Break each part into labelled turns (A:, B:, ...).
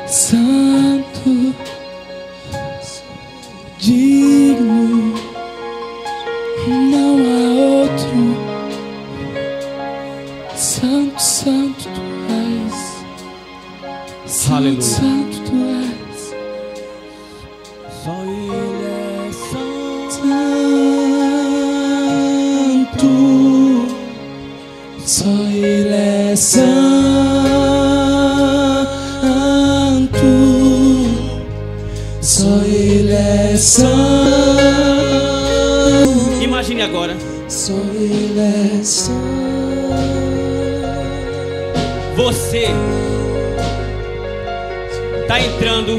A: Santo, digno, não há outro. Santo, santo tu és. Santo,
B: Aleluia.
A: santo tu és.
B: Só Ele é
A: Santo, só Ele é santo, só Ele é santo.
B: Imagine agora.
A: Só Ele é santo.
B: Você está entrando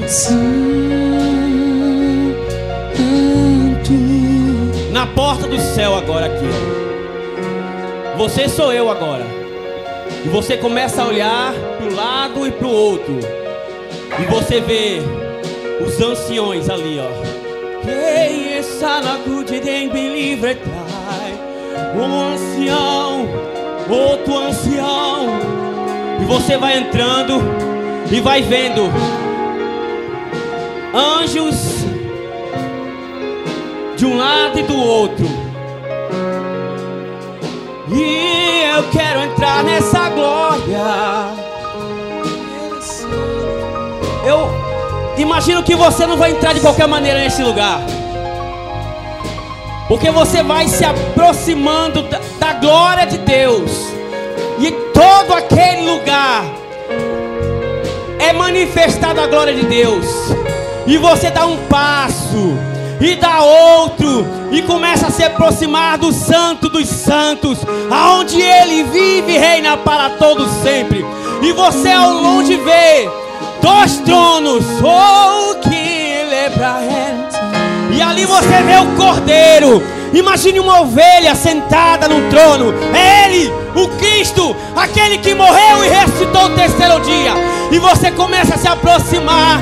B: na porta do céu agora aqui. Você sou eu agora. E você começa a olhar para o lado e para o outro. E você vê os anciões ali, ó. Quem está na cruz de believer die? Um ancião, outro ancião. E você vai entrando e vai vendo anjos de um lado e do outro. E eu quero entrar nessa glória. Eu imagino que você não vai entrar de qualquer maneira nesse lugar, porque você vai se aproximando da glória de Deus. E todo aquele lugar é manifestada a glória de Deus. E você dá um passo e dá outro, e começa a se aproximar do Santo dos Santos, aonde Ele vive e reina para todos sempre. E você ao longe vê dois tronos, oh, que lembra. E ali você vê o Cordeiro. Imagine uma ovelha sentada num trono. É Ele, o Cristo, aquele que morreu e ressuscitou no terceiro dia. E você começa a se aproximar,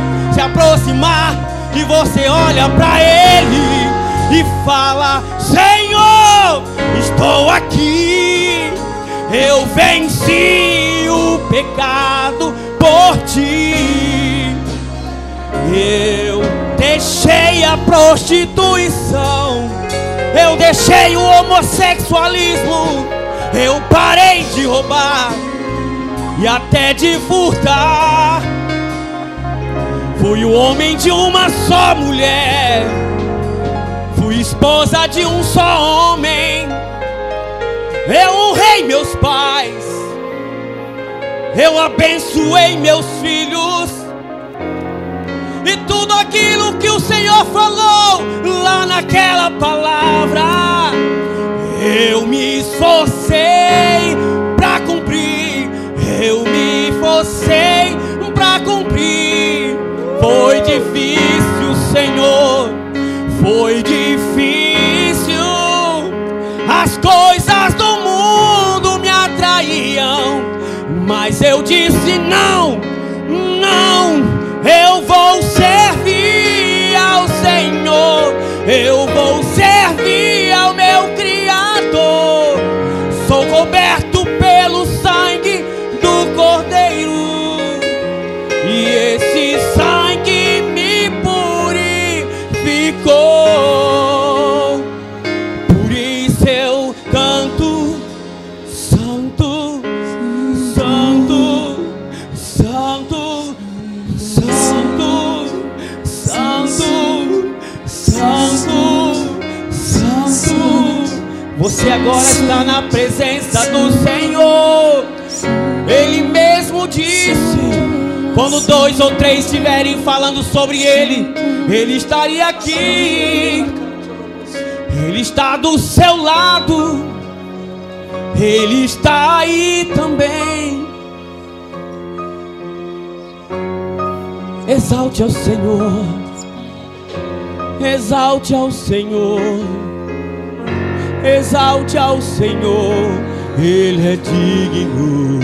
B: e você olha para Ele e fala: Senhor, estou aqui. Eu venci o pecado por Ti. Eu deixei a prostituição, eu deixei o homossexualismo, eu parei de roubar e até de furtar. Fui o homem de uma só mulher, fui esposa de um só homem. Eu honrei meus pais, eu abençoei meus filhos. E tudo aquilo que o Senhor falou lá naquela palavra, eu me esforcei para cumprir. Eu me esforcei para cumprir. Foi difícil, Senhor, foi difícil. As coisas do mundo me atraíam, mas eu disse não, não. Eu vou servir ao Senhor, eu vou servir ao meu Criador. Sou coberto pelo sangue do Cordeiro, e esse sangue me purificou. Por isso eu canto: Santo, Santo, Santo, Santo, Santo, Santo, Santo. Você agora está na presença do Senhor. Ele mesmo disse: quando 2 ou 3 estiverem falando sobre Ele, Ele estaria aqui. Ele está do seu lado, Ele está aí também. Exalte ao Senhor, exalte ao Senhor, exalte ao Senhor. Ele é digno,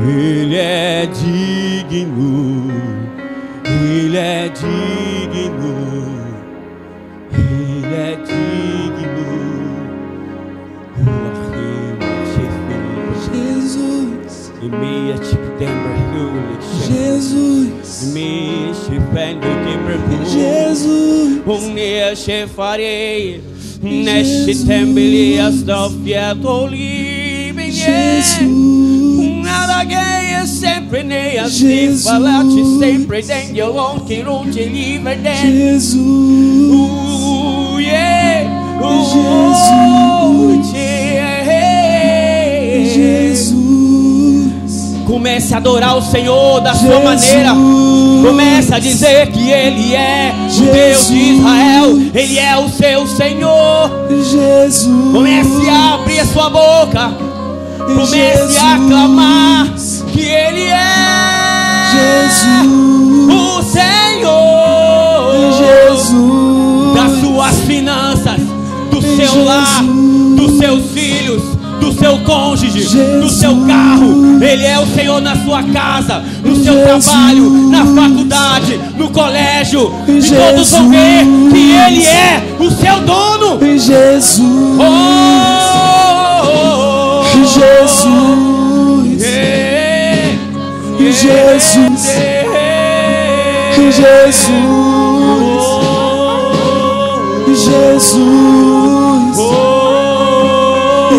B: Ele é digno, Ele é digno, Ele é digno. Jesus,
A: Jesus,
B: nada ganha sempre nem assim falar-te sempre tem eu que não te livre
A: Jesus, Jesus.
B: Comece a adorar o Senhor da sua maneira. Comece a dizer que Ele é o Deus de Israel. Ele é o seu Senhor.
A: Jesus.
B: Comece a abrir a sua boca. Comece a clamar que Ele é o Senhor. Das suas finanças, do seu lar, dos seus filhos, do seu cônjuge, do seu carro. Ele é o Senhor na sua casa, no seu trabalho, na faculdade, no colégio. E todos vão ver que Ele é o seu dono.
A: Jesus,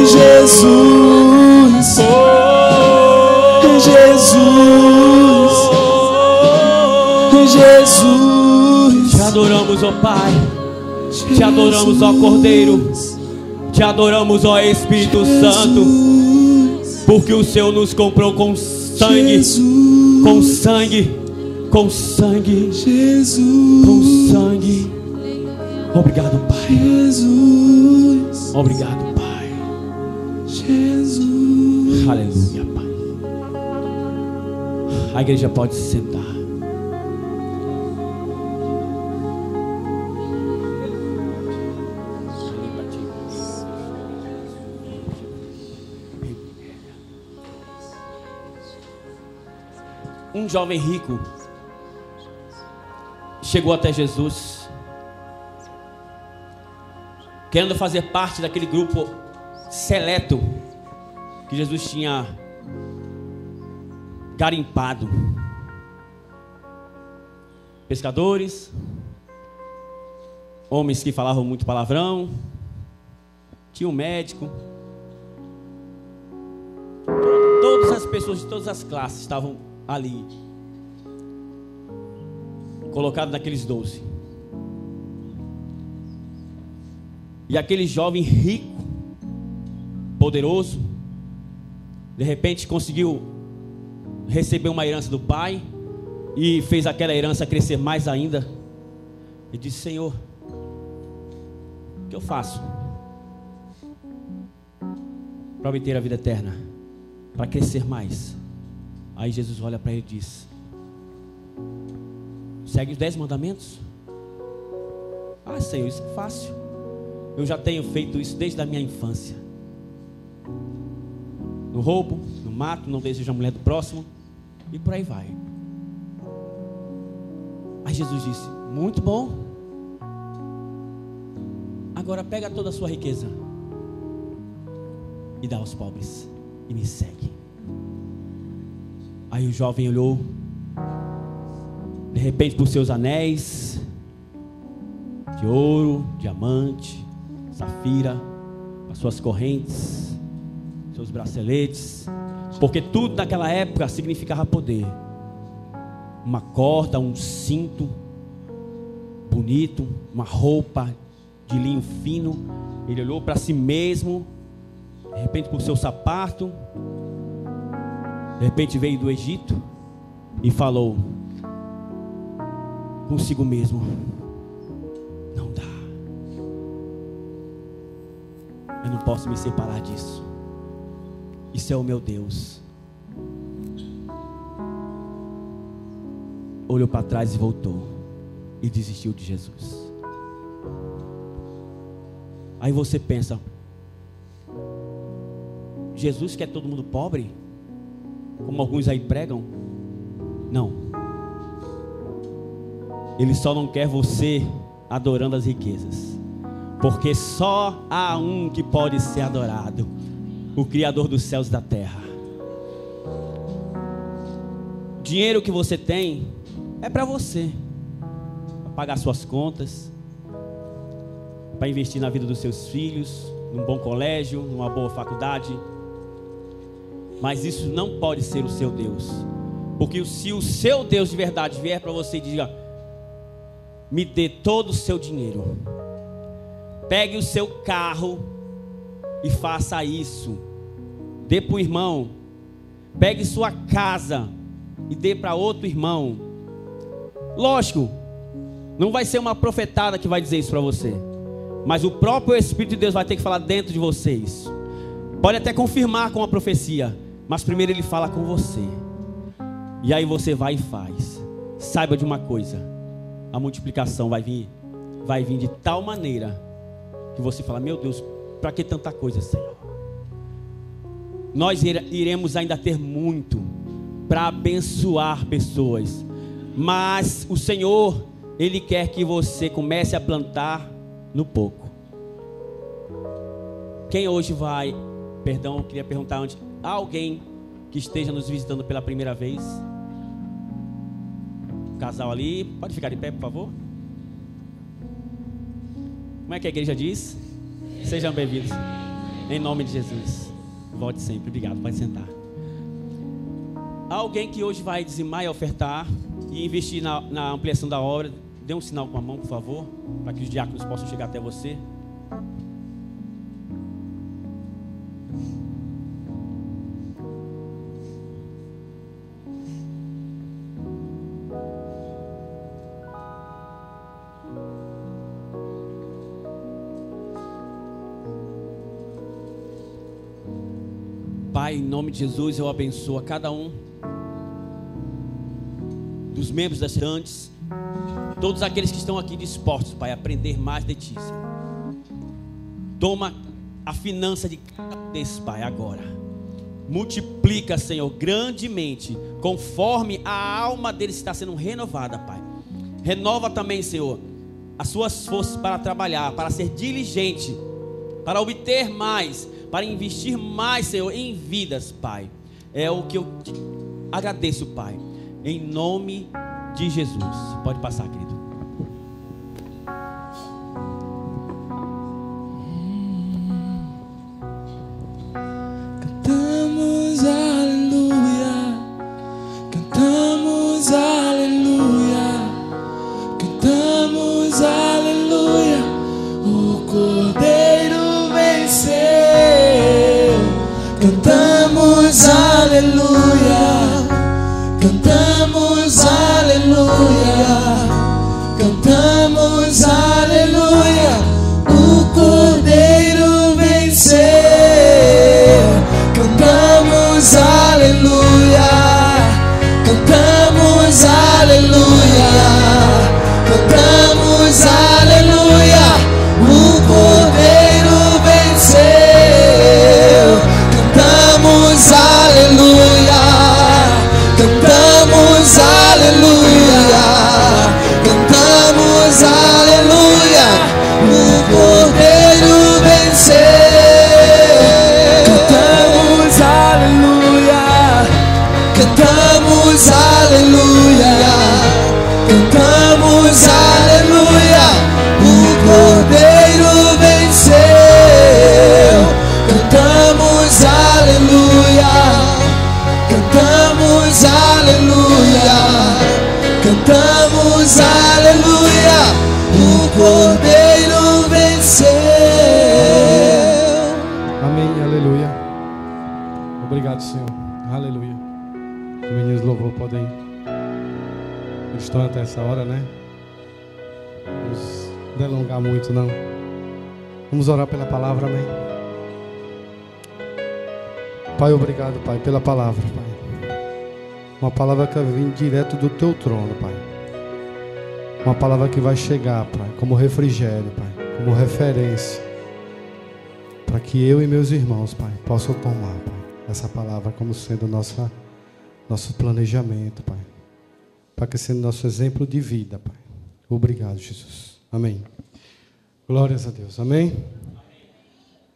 A: Jesus, Jesus, Jesus.
B: Te adoramos, ó Pai. Te adoramos, ó Cordeiro. Te adoramos, ó Espírito Santo. Porque o Senhor nos comprou com sangue. Com sangue. Com sangue. Com sangue. Obrigado, Pai. Obrigado, Pai. Aleluia, Pai. A igreja pode se sentar. Um jovem rico chegou até Jesus, querendo fazer parte daquele grupo seleto que Jesus tinha garimpado. Pescadores, homens que falavam muito palavrão, tinha um médico. Todas as pessoas de todas as classes estavam ali, colocado naqueles 12. E aquele jovem rico, poderoso, de repente conseguiu receber uma herança do pai e fez aquela herança crescer mais ainda. E disse: Senhor, o que eu faço para obter a vida eterna, para crescer mais? Aí Jesus olha para ele e diz: segue os 10 mandamentos. Ah, Senhor, isso é fácil. Eu já tenho feito isso desde a minha infância. Não roubo, não mato, não desejo a mulher do próximo. E por aí vai. Aí Jesus disse: muito bom. Agora pega toda a sua riqueza e dá aos pobres e me segue. Aí o jovem olhou, de repente, para os seus anéis de ouro, diamante, safira, as suas correntes, seus braceletes, porque tudo naquela época significava poder. Uma corda, um cinto bonito, uma roupa de linho fino. Ele olhou para si mesmo, de repente para o seu sapato. De repente veio do Egito e falou consigo mesmo: não dá, eu não posso me separar disso. Isso é o meu Deus. Olhou para trás e voltou e desistiu de Jesus. Aí você pensa: Jesus quer todo mundo pobre, como alguns aí pregam? Não. Ele só não quer você adorando as riquezas, porque só há um que pode ser adorado: o Criador dos céus e da terra. dinheiro que você tem é para você, para pagar suas contas, para investir na vida dos seus filhos, num bom colégio, numa boa faculdade. Mas isso não pode ser o seu Deus, porque se o seu Deus de verdade vier para você e diga: me dê todo o seu dinheiro, pegue o seu carro e faça isso, dê para o irmão, pegue sua casa e dê para outro irmão. Lógico, não vai ser uma profetada que vai dizer isso para você, mas o próprio Espírito de Deus vai ter que falar dentro de vocês. Pode até confirmar com a profecia, mas primeiro ele fala com você. E aí você vai e faz. Saiba de uma coisa: a multiplicação vai vir de tal maneira que você fala: meu Deus, para que tanta coisa, Senhor? Nós iremos ainda ter muito para abençoar pessoas, mas o Senhor, Ele quer que você comece a plantar no pouco. Quem hoje vai, eu queria perguntar antes, há alguém que esteja nos visitando pela primeira vez? O casal ali, pode ficar de pé, por favor? Como é que a igreja diz? Sejam bem-vindos. Em nome de Jesus. Volte sempre. Obrigado. Pode sentar. Há alguém que hoje vai dizimar e ofertar e investir na ampliação da obra? Dê um sinal com a mão, por favor, para que os diáconos possam chegar até você. Pai, em nome de Jesus, eu abençoo a cada um dos membros das Santes, todos aqueles que estão aqui dispostos, Pai, a aprender mais de Ti, Senhor. Toma a finança de cada um desses, Pai, agora. Multiplica, Senhor, grandemente, conforme a alma deles está sendo renovada, Pai. Renova também, Senhor, as suas forças para trabalhar, para ser diligente, para obter mais, para investir mais, Senhor, em vidas, Pai. É o que eu te agradeço, Pai, em nome de Jesus. Pode passar, querido.
A: Cantamos aleluia, cantamos aleluia, cantamos aleluia. O Cordeiro venceu. Cantamos aleluia, cantamos aleluia, cantamos aleluia. O Cordeiro venceu. Cantamos aleluia, cantamos aleluia, cantamos aleluia. O Cordeiro venceu. Cantamos aleluia, cantamos aleluia, cantamos aleluia. O Cordeiro venceu. Cantamos aleluia, cantamos aleluia, cantamos aleluia. O Cordeiro venceu. Cantamos aleluia, cantamos aleluia, cantamos aleluia. O Cordeiro venceu.
C: Amém, aleluia. Obrigado, Senhor. Aleluia. Os meninos de louvor podem. Eles estão até essa hora, né? Vamos delongar muito, não. Vamos orar pela palavra, amém. Pai, obrigado, Pai, pela palavra, Pai. Uma palavra que vem direto do Teu trono, Pai. Uma palavra que vai chegar, Pai, como refrigério, Pai, como referência, para que eu e meus irmãos, Pai, possam tomar, Pai, essa palavra como sendo nosso planejamento, Pai, para que sendo nosso exemplo de vida, Pai. Obrigado, Jesus. Amém. Glórias a Deus. Amém.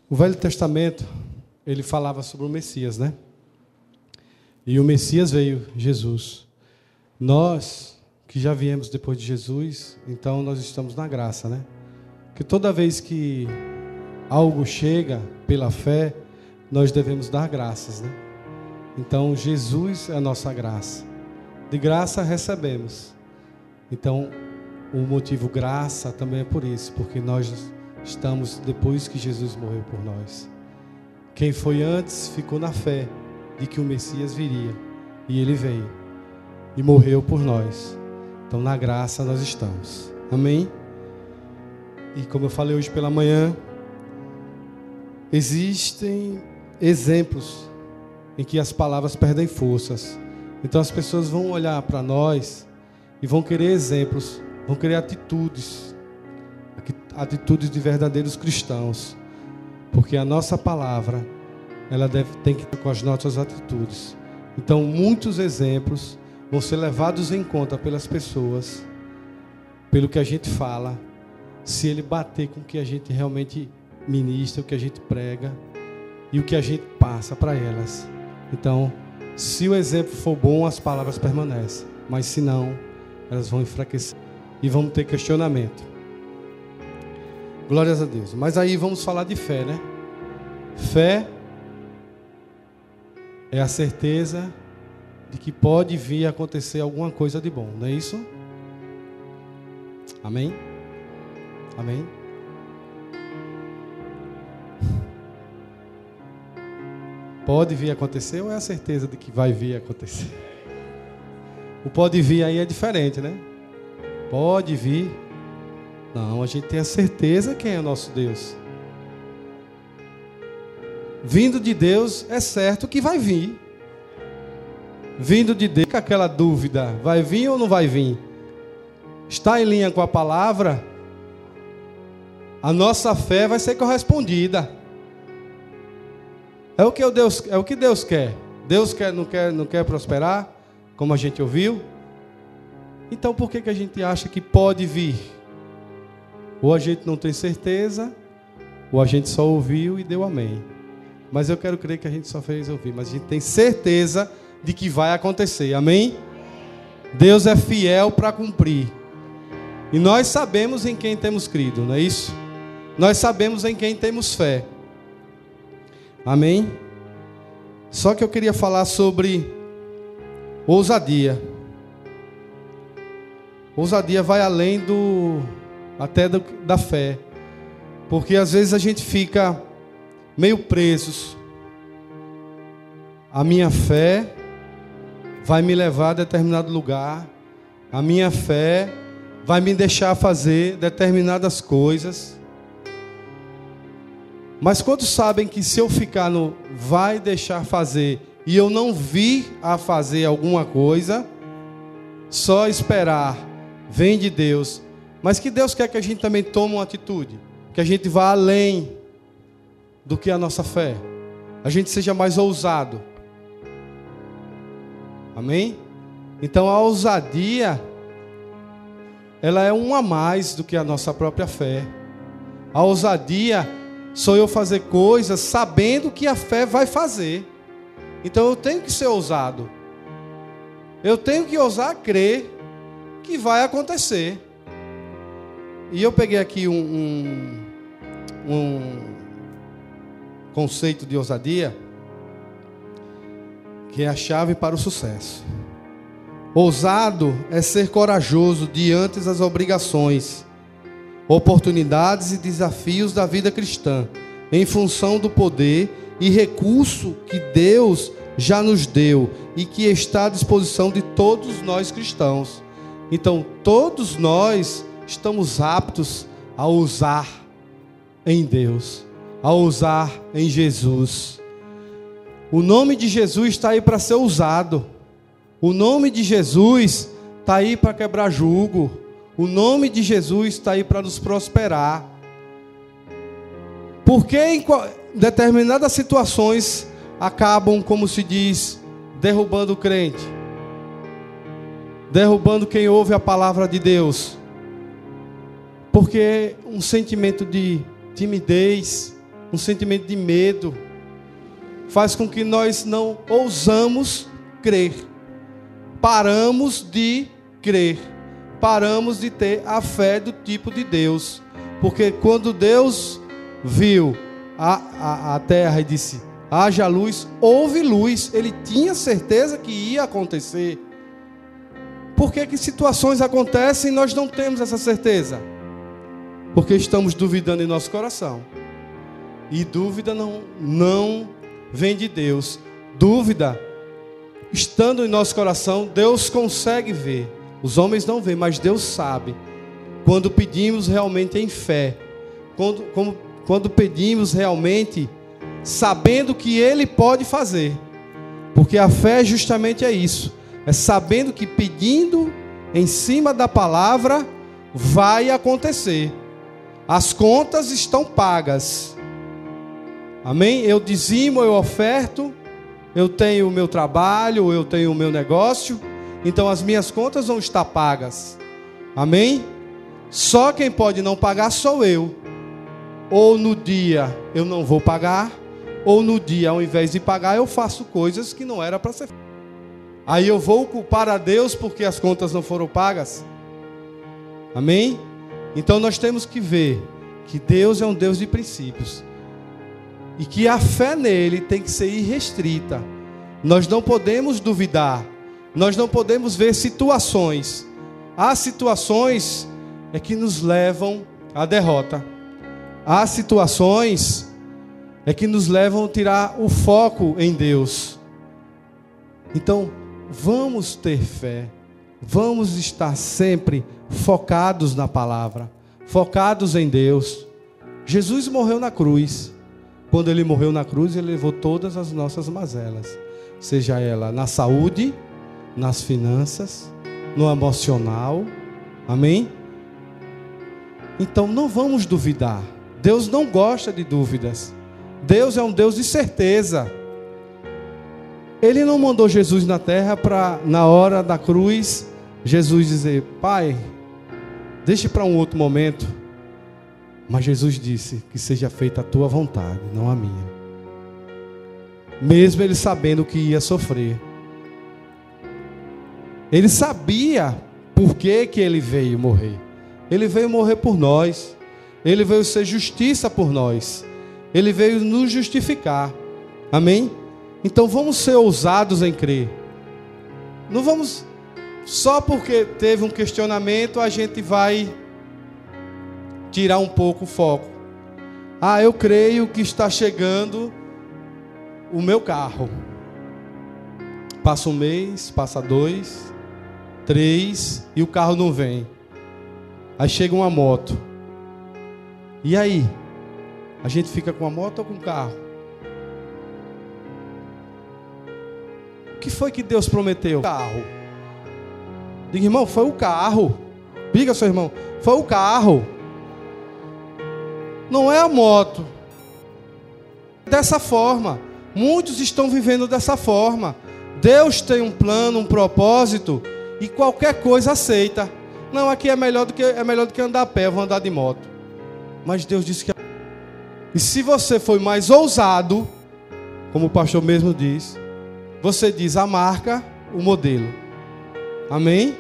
C: O Velho Testamento, ele falava sobre o Messias, né? E o Messias veio, Jesus. Nós que já viemos depois de Jesus, então nós estamos na graça, né? Que toda vez que algo chega pela fé, nós devemos dar graças, né? Então Jesus é a nossa graça. De graça recebemos. Então o motivo graça também é por isso, porque nós estamos depois que Jesus morreu por nós. Quem foi antes ficou na fé de que o Messias viria, e ele veio e morreu por nós. Então na graça nós estamos. Amém? E como eu falei hoje pela manhã, existem exemplos em que as palavras perdem forças. Então as pessoas vão olhar para nós e vão querer exemplos, vão querer atitudes de verdadeiros cristãos, porque a nossa palavra, ela tem que estar com as nossas atitudes. Então muitos exemplos vão ser levados em conta pelas pessoas, pelo que a gente fala, se ele bater com o que a gente realmente ministra, o que a gente prega e o que a gente passa para elas. Então, se o exemplo for bom, as palavras permanecem, mas se não, elas vão enfraquecer e vamos ter questionamento. Glórias a Deus. Mas aí vamos falar de fé, né? Fé é a certeza de que pode vir a acontecer alguma coisa de bom, não é isso? Amém? Amém? Pode vir a acontecer ou é a certeza de que vai vir a acontecer? O pode vir aí é diferente, né? Pode vir. Não, a gente tem a certeza quem é o nosso Deus. Vindo de Deus, é certo que vai vir. Vindo de Deus, aquela dúvida, vai vir ou não vai vir? Está em linha com a palavra? A nossa fé vai ser correspondida. É o que Deus quer. Deus não quer prosperar, como a gente ouviu. Então por que a gente acha que pode vir? Ou a gente não tem certeza, ou a gente só ouviu e deu amém. Mas eu quero crer que a gente só fez ouvir, mas a gente tem certeza de que vai acontecer, amém? Deus é fiel para cumprir. E nós sabemos em quem temos crido, não é isso? Nós sabemos em quem temos fé. Amém? Só que eu queria falar sobre ousadia. Ousadia vai além da fé. Porque às vezes a gente fica meio presos. A minha fé vai me levar a determinado lugar. A minha fé vai me deixar fazer determinadas coisas. Mas quantos sabem que se eu ficar no vai deixar fazer e eu não vir a fazer alguma coisa, só esperar, vem de Deus. Mas que Deus quer que a gente também tome uma atitude, que a gente vá além do que a nossa fé, a gente seja mais ousado. Amém? Então a ousadia, ela é um a mais do que a nossa própria fé. A ousadia sou eu fazer coisas sabendo que a fé vai fazer. Então eu tenho que ser ousado. Eu tenho que ousar crer que vai acontecer. E eu peguei aqui um conceito de ousadia, que é a chave para o sucesso. Ousado é ser corajoso diante das obrigações, oportunidades e desafios da vida cristã, em função do poder e recurso que Deus já nos deu e que está à disposição de todos nós cristãos. Então, todos nós estamos aptos a ousar em Deus, a ousar em Jesus. O nome de Jesus está aí para ser usado. O nome de Jesus está aí para quebrar jugo. O nome de Jesus está aí para nos prosperar. Porque em determinadas situações acabam, como se diz, derrubando o crente, derrubando quem ouve a palavra de Deus. Porque um sentimento de timidez, um sentimento de medo, faz com que nós não ousamos crer. paramos de crer, paramos de ter a fé do tipo de Deus. Porque quando Deus viu a terra e disse, haja luz, houve luz. Ele tinha certeza que ia acontecer. Por que situações acontecem e nós não temos essa certeza? Porque estamos duvidando em nosso coração. E dúvida não vem de Deus. Dúvida, estando em nosso coração, Deus consegue ver. Os homens não veem, mas Deus sabe. Quando pedimos realmente em fé. Quando pedimos realmente sabendo que Ele pode fazer. Porque a fé justamente é isso. É sabendo que pedindo em cima da palavra vai acontecer. As contas estão pagas. Amém? Eu dizimo, eu oferto, eu tenho o meu trabalho, eu tenho o meu negócio, então as minhas contas vão estar pagas. Amém? Só quem pode não pagar sou eu. Ou no dia eu não vou pagar, ou no dia ao invés de pagar eu faço coisas que não era para ser feito. Aí eu vou culpar a Deus porque as contas não foram pagas. Amém? Então nós temos que ver que Deus é um Deus de princípios. E que a fé nele tem que ser irrestrita. Nós não podemos duvidar. Nós não podemos ver situações. Há situações que nos levam à derrota. Há situações que nos levam a tirar o foco em Deus. Então, vamos ter fé. Vamos estar sempre focados na palavra. Focados em Deus. Jesus morreu na cruz. Quando Ele morreu na cruz, Ele levou todas as nossas mazelas. Seja ela na saúde, nas finanças, no emocional. Amém? Então não vamos duvidar. Deus não gosta de dúvidas. Deus é um Deus de certeza. Ele não mandou Jesus na terra para, na hora da cruz, Jesus dizer, Pai, deixe para um outro momento. Mas Jesus disse que seja feita a tua vontade, não a minha. Mesmo ele sabendo que ia sofrer. Ele sabia por que ele veio morrer. Ele veio morrer por nós. Ele veio ser justiça por nós. Ele veio nos justificar. Amém? Então vamos ser ousados em crer. Não vamos, só porque teve um questionamento, a gente vai tirar um pouco o foco. Eu creio que está chegando o meu carro. Passa um mês, passa 2, 3 e o carro não vem. Aí chega uma moto. E aí? A gente fica com a moto ou com o carro? O que foi que Deus prometeu? O carro. Diga, irmão, foi o carro. Diga, seu irmão, foi o carro. Não é a moto. Dessa forma. Muitos estão vivendo dessa forma. Deus tem um plano, um propósito, e qualquer coisa aceita. Não, aqui é melhor do que andar a pé, eu vou andar de moto. Mas Deus disse que... E se você foi mais ousado, como o pastor mesmo diz, você diz a marca, o modelo. Amém?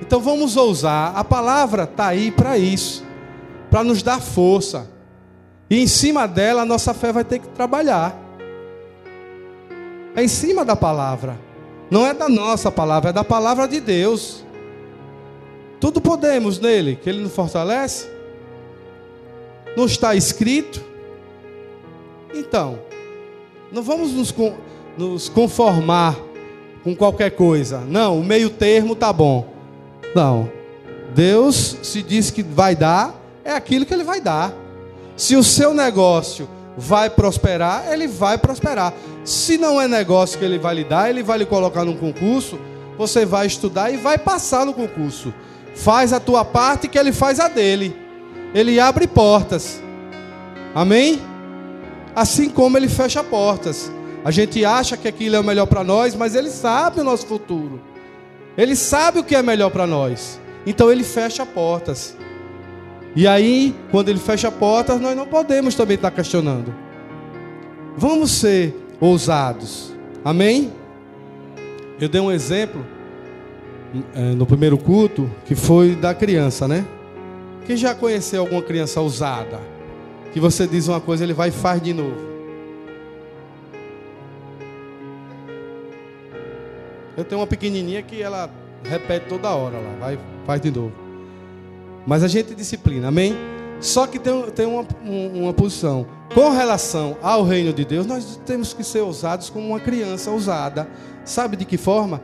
C: Então vamos ousar. A palavra está aí para isso. Para nos dar força. E em cima dela a nossa fé vai ter que trabalhar. É em cima da palavra. Não é da nossa palavra, é da palavra de Deus. Tudo podemos nele, que ele nos fortalece. Não está escrito. Então, não vamos nos conformar com qualquer coisa. Não, o meio termo está bom. Não. Deus se diz que vai dar, é aquilo que Ele vai dar. Se o seu negócio vai prosperar, ele vai prosperar. Se não é negócio que Ele vai lhe dar, Ele vai lhe colocar num concurso, você vai estudar e vai passar no concurso. Faz a tua parte que Ele faz a dele. Ele abre portas. Amém? Assim como Ele fecha portas. A gente acha que aquilo é o melhor para nós, mas Ele sabe o nosso futuro. Ele sabe o que é melhor para nós. Então Ele fecha portas. E aí, quando Ele fecha portas, nós não podemos também estar questionando. Vamos ser ousados. Amém? Eu dei um exemplo no primeiro culto, que foi da criança, né? Quem já conheceu alguma criança ousada? Que você diz uma coisa, ele vai e faz de novo. Eu tenho uma pequenininha que ela repete toda hora lá, vai, faz de novo. Mas a gente disciplina, amém? Só que tem uma posição. Com relação ao reino de Deus, nós temos que ser ousados como uma criança ousada. Sabe de que forma?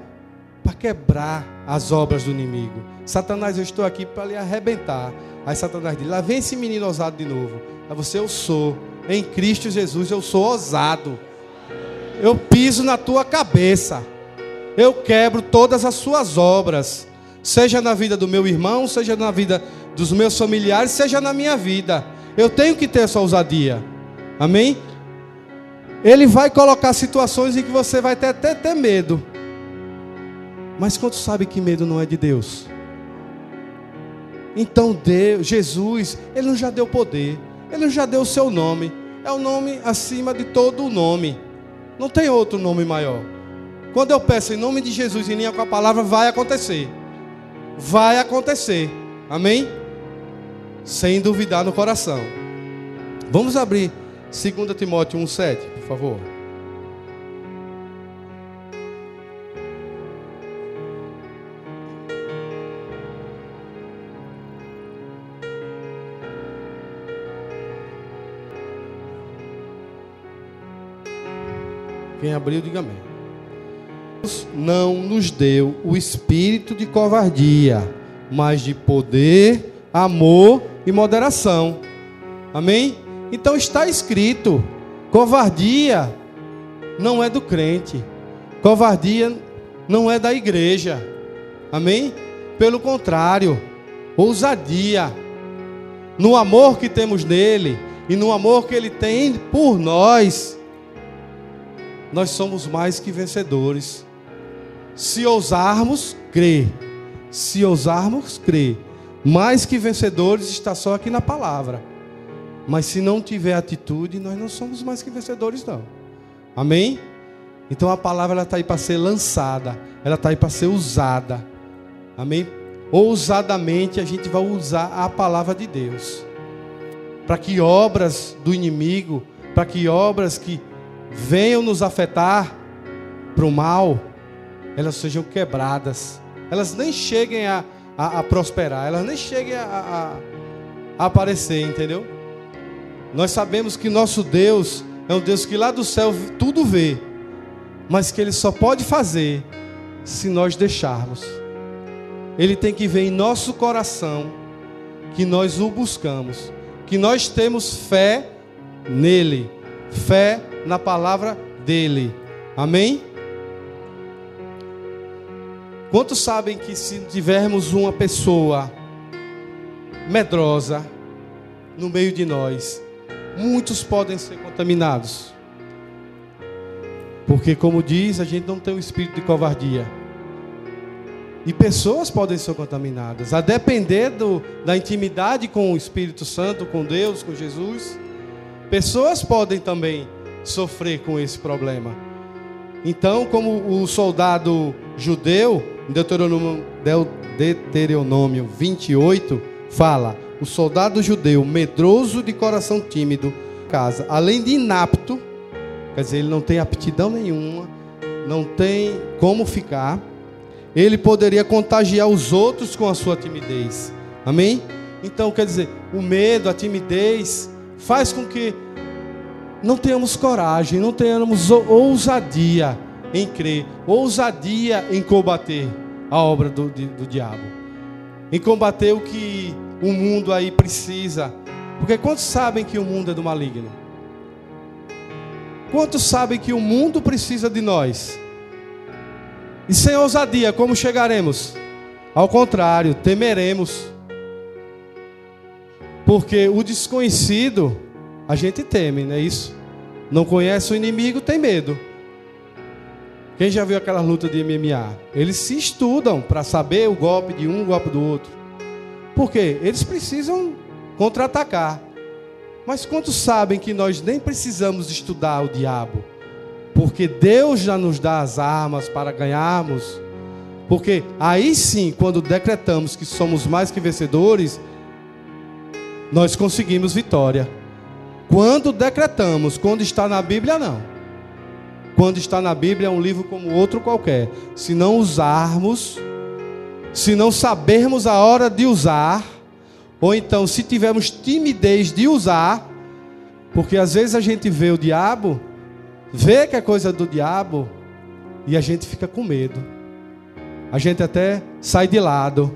C: Para quebrar as obras do inimigo. Satanás, eu estou aqui para lhe arrebentar. Aí Satanás diz, lá vem esse menino ousado de novo. Aí você, eu sou. Em Cristo Jesus, eu sou ousado. Eu piso na tua cabeça. Eu quebro todas as suas obras. Seja na vida do meu irmão, seja na vida dos meus familiares, seja na minha vida. Eu tenho que ter essa ousadia. Amém? Ele vai colocar situações em que você vai até ter medo. Mas quantos sabem que medo não é de Deus? Então Deus, Jesus, Ele nos já deu poder. Ele nos já deu o seu nome. É o nome acima de todo o nome. Não tem outro nome maior. Quando eu peço em nome de Jesus, em linha com a palavra, vai acontecer. Vai acontecer. Amém? Sem duvidar no coração. Vamos abrir 2 Timóteo 1,7, por favor. Quem abriu, diga amém. Deus não nos deu o espírito de covardia, mas de poder, amor e moderação. Amém? Então está escrito, covardia não é do crente. Covardia não é da igreja. Amém? Pelo contrário, ousadia. No amor que temos nele e no amor que ele tem por nós, nós somos mais que vencedores. Se ousarmos, crer. Se ousarmos, crer. Mais que vencedores está só aqui na palavra. Mas se não tiver atitude, nós não somos mais que vencedores não. Amém? Então a palavra ela está aí para ser lançada. Ela está aí para ser usada. Amém? Ousadamente a gente vai usar a palavra de Deus. Para que obras do inimigo, para que obras que venham nos afetar para o mal, elas sejam quebradas. Elas nem cheguem a prosperar. Elas nem cheguem a aparecer, entendeu? Nós sabemos que nosso Deus é um Deus que lá do céu tudo vê, mas que Ele só pode fazer se nós deixarmos. Ele tem que ver em nosso coração que nós o buscamos, que nós temos fé nele, fé na palavra dele. Amém? Quantos sabem que se tivermos uma pessoa medrosa no meio de nós, muitos podem ser contaminados? Porque, como diz, a gente não tem um espírito de covardia. E pessoas podem ser contaminadas. A depender da intimidade com o Espírito Santo, com Deus, com Jesus, pessoas podem também sofrer com esse problema. Então, como o soldado judeu, em Deuteronômio 28, fala: o soldado judeu, medroso de coração tímido, casa, além de inapto, quer dizer, ele não tem aptidão nenhuma, não tem como ficar, ele poderia contagiar os outros com a sua timidez. Amém? Então, quer dizer, o medo, a timidez faz com que não tenhamos coragem, não tenhamos ousadia em crer, ousadia em combater a obra do diabo, em combater o que o mundo aí precisa. Porque quantos sabem que o mundo é do maligno? Quantos sabem que o mundo precisa de nós? E sem ousadia, como chegaremos? Ao contrário, temeremos. Porque o desconhecido, a gente teme, não é isso? Não conhece o inimigo, tem medo. Quem já viu aquela luta de MMA? Eles se estudam para saber o golpe de um, o golpe do outro. Por quê? Eles precisam contra-atacar. Mas quantos sabem que nós nem precisamos estudar o diabo? porque Deus já nos dá as armas para ganharmos. Porque aí sim, quando decretamos que somos mais que vencedores, nós conseguimos vitória. Quando decretamos, quando está na Bíblia, não. Quando está na Bíblia é um livro como outro qualquer. Se não usarmos, se não sabermos a hora de usar, ou então se tivermos timidez de usar, porque às vezes a gente vê o diabo, vê que é coisa do diabo, e a gente fica com medo. A gente até sai de lado,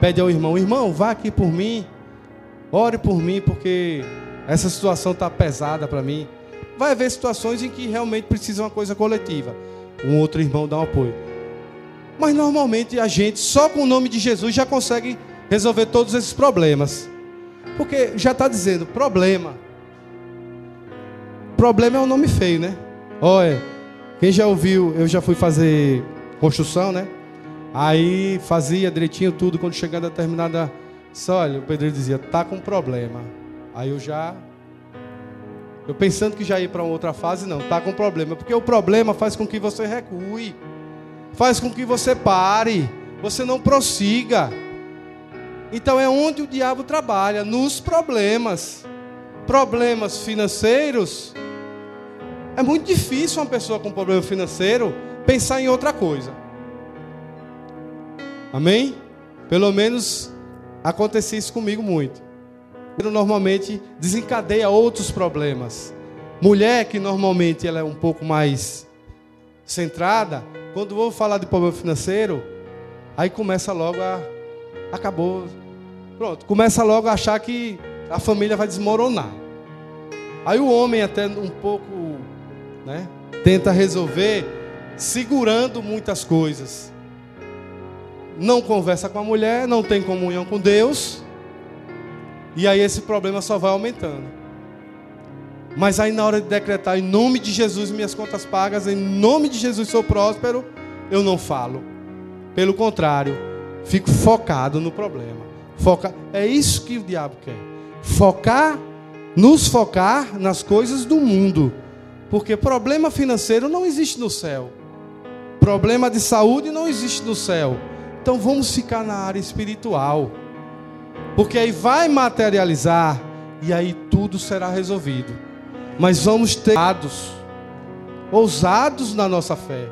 C: pede ao irmão: irmão, vá aqui por mim, ore por mim, porque essa situação está pesada para mim. Vai haver situações em que realmente precisa uma coisa coletiva, um outro irmão dá um apoio. Mas normalmente a gente, só com o nome de Jesus, já consegue resolver todos esses problemas. Porque já está dizendo, problema. Problema é um nome feio, né? Olha, quem já ouviu, eu já fui fazer construção, né? Aí fazia direitinho tudo, quando chegando a determinada... Olha, o pedreiro dizia, tá com problema. Aí eu pensando que já ia para uma outra fase, não, tá com problema. Porque o problema faz com que você recue, faz com que você pare, você não prossiga. Então é onde o diabo trabalha, nos problemas. Problemas financeiros. É muito difícil uma pessoa com problema financeiro pensar em outra coisa. Amém? Pelo menos acontecia isso comigo muito. Normalmente desencadeia outros problemas. Mulher que normalmente ela é um pouco mais centrada, quando vou falar de problema financeiro, aí começa logo acabou. Pronto, começa logo a achar que a família vai desmoronar. Aí o homem até um pouco, né, tenta resolver segurando muitas coisas. Não conversa com a mulher, não tem comunhão com Deus. E aí esse problema só vai aumentando. Mas aí na hora de decretar, em nome de Jesus, minhas contas pagas, em nome de Jesus sou próspero, eu não falo. Pelo contrário, fico focado no problema. É isso que o diabo quer. Nos focar nas coisas do mundo. Porque problema financeiro não existe no céu. Problema de saúde não existe no céu. Então vamos ficar na área espiritual. Porque aí vai materializar e aí tudo será resolvido. Mas vamos ter ousados na nossa fé.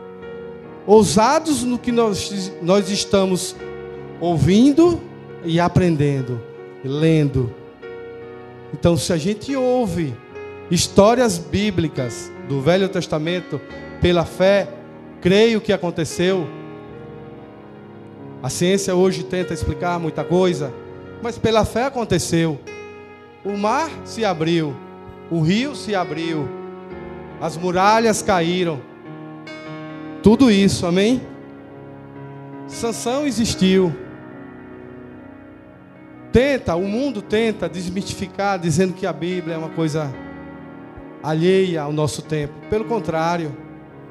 C: Ousados no que nós estamos ouvindo e aprendendo, lendo. Então se a gente ouve histórias bíblicas do Velho Testamento pela fé, creio que aconteceu. A ciência hoje tenta explicar muita coisa, mas pela fé aconteceu. O mar se abriu, o rio se abriu, as muralhas caíram. Tudo isso, amém? Sansão existiu. O mundo tenta desmistificar, dizendo que a Bíblia é uma coisa alheia ao nosso tempo. Pelo contrário,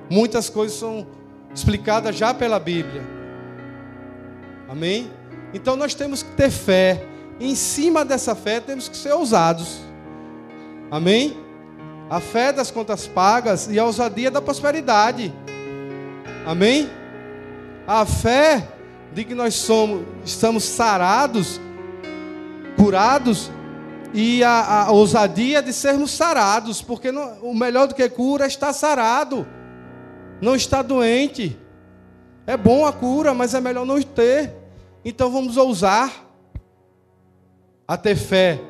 C: muitas coisas são explicadas já pela Bíblia. Amém? Então nós temos que ter fé. Em cima dessa fé temos que ser ousados. Amém? A fé das contas pagas e a ousadia da prosperidade. Amém? A fé de que nós estamos sarados, curados, e a ousadia de sermos sarados, porque o melhor do que cura é estar sarado, não estar doente. É bom a cura, mas é melhor não ter. Então vamos ousar a ter fé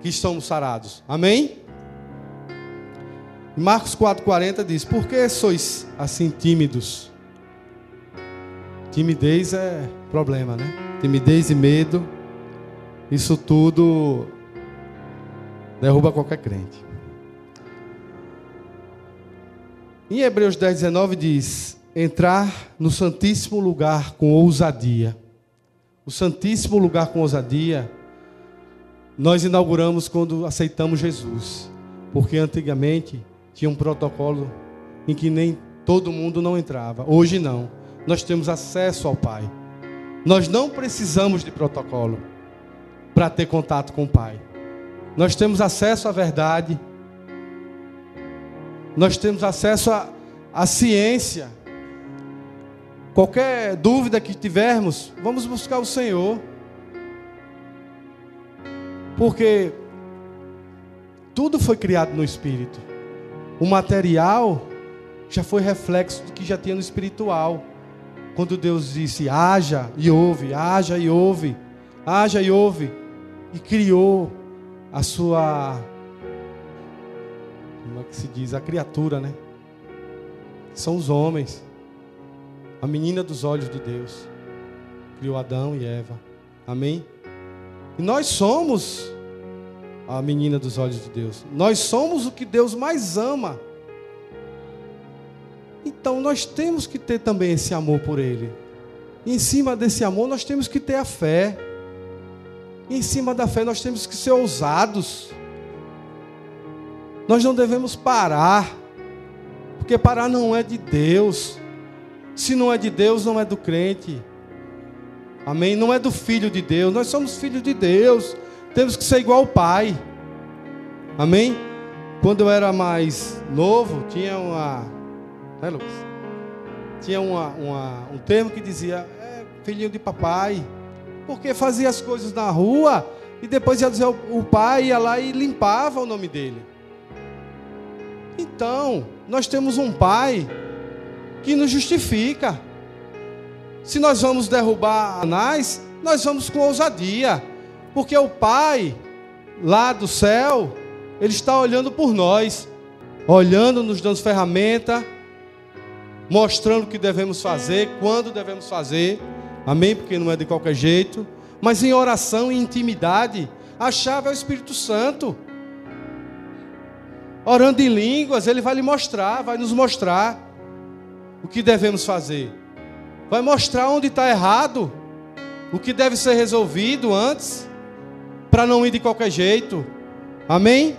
C: que estamos sarados. Amém? Marcos 4,40 diz: por que sois assim tímidos? Timidez é problema, né? Timidez e medo, isso tudo derruba qualquer crente. Em Hebreus 10,19 diz: entrar no santíssimo lugar com ousadia. O santíssimo lugar com ousadia nós inauguramos quando aceitamos Jesus, porque antigamente tinha um protocolo em que nem todo mundo não entrava. Hoje não, nós temos acesso ao Pai. Nós não precisamos de protocolo para ter contato com o Pai. Nós temos acesso à verdade. Nós temos acesso à ciência. Qualquer dúvida que tivermos, vamos buscar o Senhor. Porque tudo foi criado no Espírito. O material já foi reflexo do que já tinha no espiritual. Quando Deus disse, haja e ouve, haja e ouve, haja e ouve. E criou a sua... Como é que se diz? A criatura, né? São os homens. A menina dos olhos de Deus. Criou Adão e Eva. Amém? E nós somos a menina dos olhos de Deus. Nós somos o que Deus mais ama. Então nós temos que ter também esse amor por Ele. E em cima desse amor nós temos que ter a fé. E em cima da fé nós temos que ser ousados. Nós não devemos parar. Porque parar não é de Deus. Se não é de Deus, não é do crente. Amém? Não é do filho de Deus. Nós somos filhos de Deus. Temos que ser igual ao Pai. Amém? Quando eu era mais novo, tinha uma... Né, Lucas? Tinha um termo que dizia, filhinho de papai. Porque fazia as coisas na rua e depois ia dizer, o pai ia lá e limpava o nome dele. Então, nós temos um pai que nos justifica. Se nós vamos derrubar Anás, nós vamos com ousadia. Porque o Pai, lá do céu, Ele está olhando por nós. Olhando, nos dando ferramenta, mostrando o que devemos fazer, quando devemos fazer. Amém? Porque não é de qualquer jeito. Mas em oração e intimidade, a chave é o Espírito Santo. Orando em línguas, Ele vai lhe mostrar, vai nos mostrar o que devemos fazer. Vai mostrar onde está errado, o que deve ser resolvido antes, para não ir de qualquer jeito. Amém?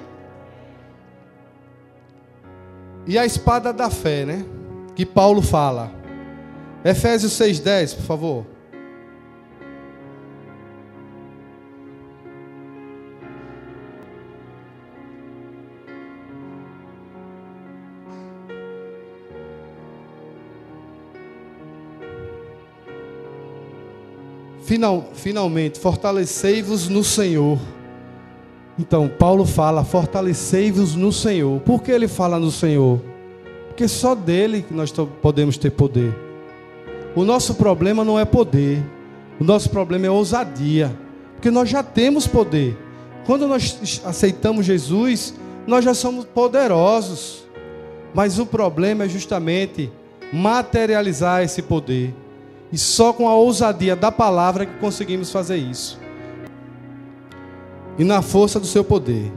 C: E a espada da fé, né? Que Paulo fala. Efésios 6:10, por favor. Finalmente, fortalecei-vos no Senhor. Então, Paulo fala, fortalecei-vos no Senhor. Por que ele fala no Senhor? Porque só dele que nós podemos ter poder. O nosso problema não é poder. O nosso problema é ousadia. Porque nós já temos poder. Quando nós aceitamos Jesus, nós já somos poderosos. Mas o problema é justamente materializar esse poder. E só com a ousadia da palavra que conseguimos fazer isso. E na força do seu poder.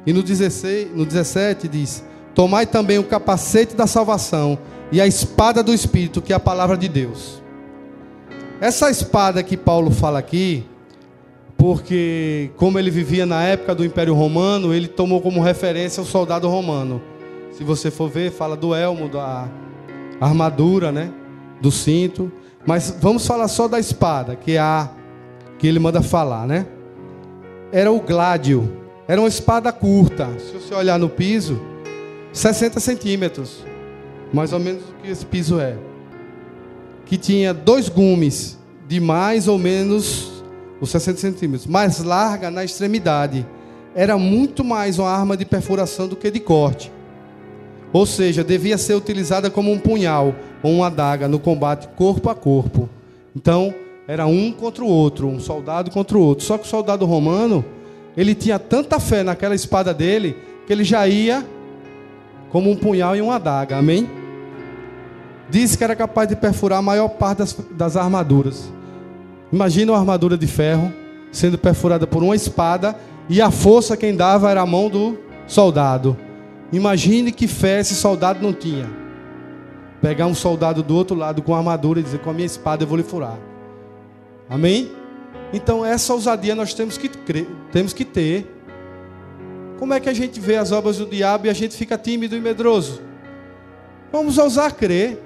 C: E no 17 diz: tomai também o capacete da salvação e a espada do Espírito, que é a palavra de Deus. Essa espada que Paulo fala aqui, porque como ele vivia na época do Império Romano, ele tomou como referência o soldado romano. Se você for ver, fala do elmo, da armadura, né? Do cinto. Mas vamos falar só da espada, que é a que ele manda falar, né? Era o gládio. Era uma espada curta. Se você olhar no piso, 60 centímetros. Mais ou menos o que esse piso é. Que tinha 2 gumes de mais ou menos os 60 centímetros. Mais larga na extremidade. Era muito mais uma arma de perfuração do que de corte. Ou seja, devia ser utilizada como um punhal ou uma adaga no combate corpo a corpo. Então, era um contra o outro, um soldado contra o outro. Só que o soldado romano, ele tinha tanta fé naquela espada dele, que ele já ia como um punhal e uma adaga. Amém? Disse que era capaz de perfurar a maior parte das armaduras. Imagina uma armadura de ferro sendo perfurada por uma espada, e a força quem dava era a mão do soldado. Imagine que fé esse soldado não tinha. Pegar um soldado do outro lado com a armadura e dizer, com a minha espada eu vou lhe furar. Amém? Então essa ousadia nós temos que ter. Como é que a gente vê as obras do diabo e a gente fica tímido e medroso? Vamos ousar crer.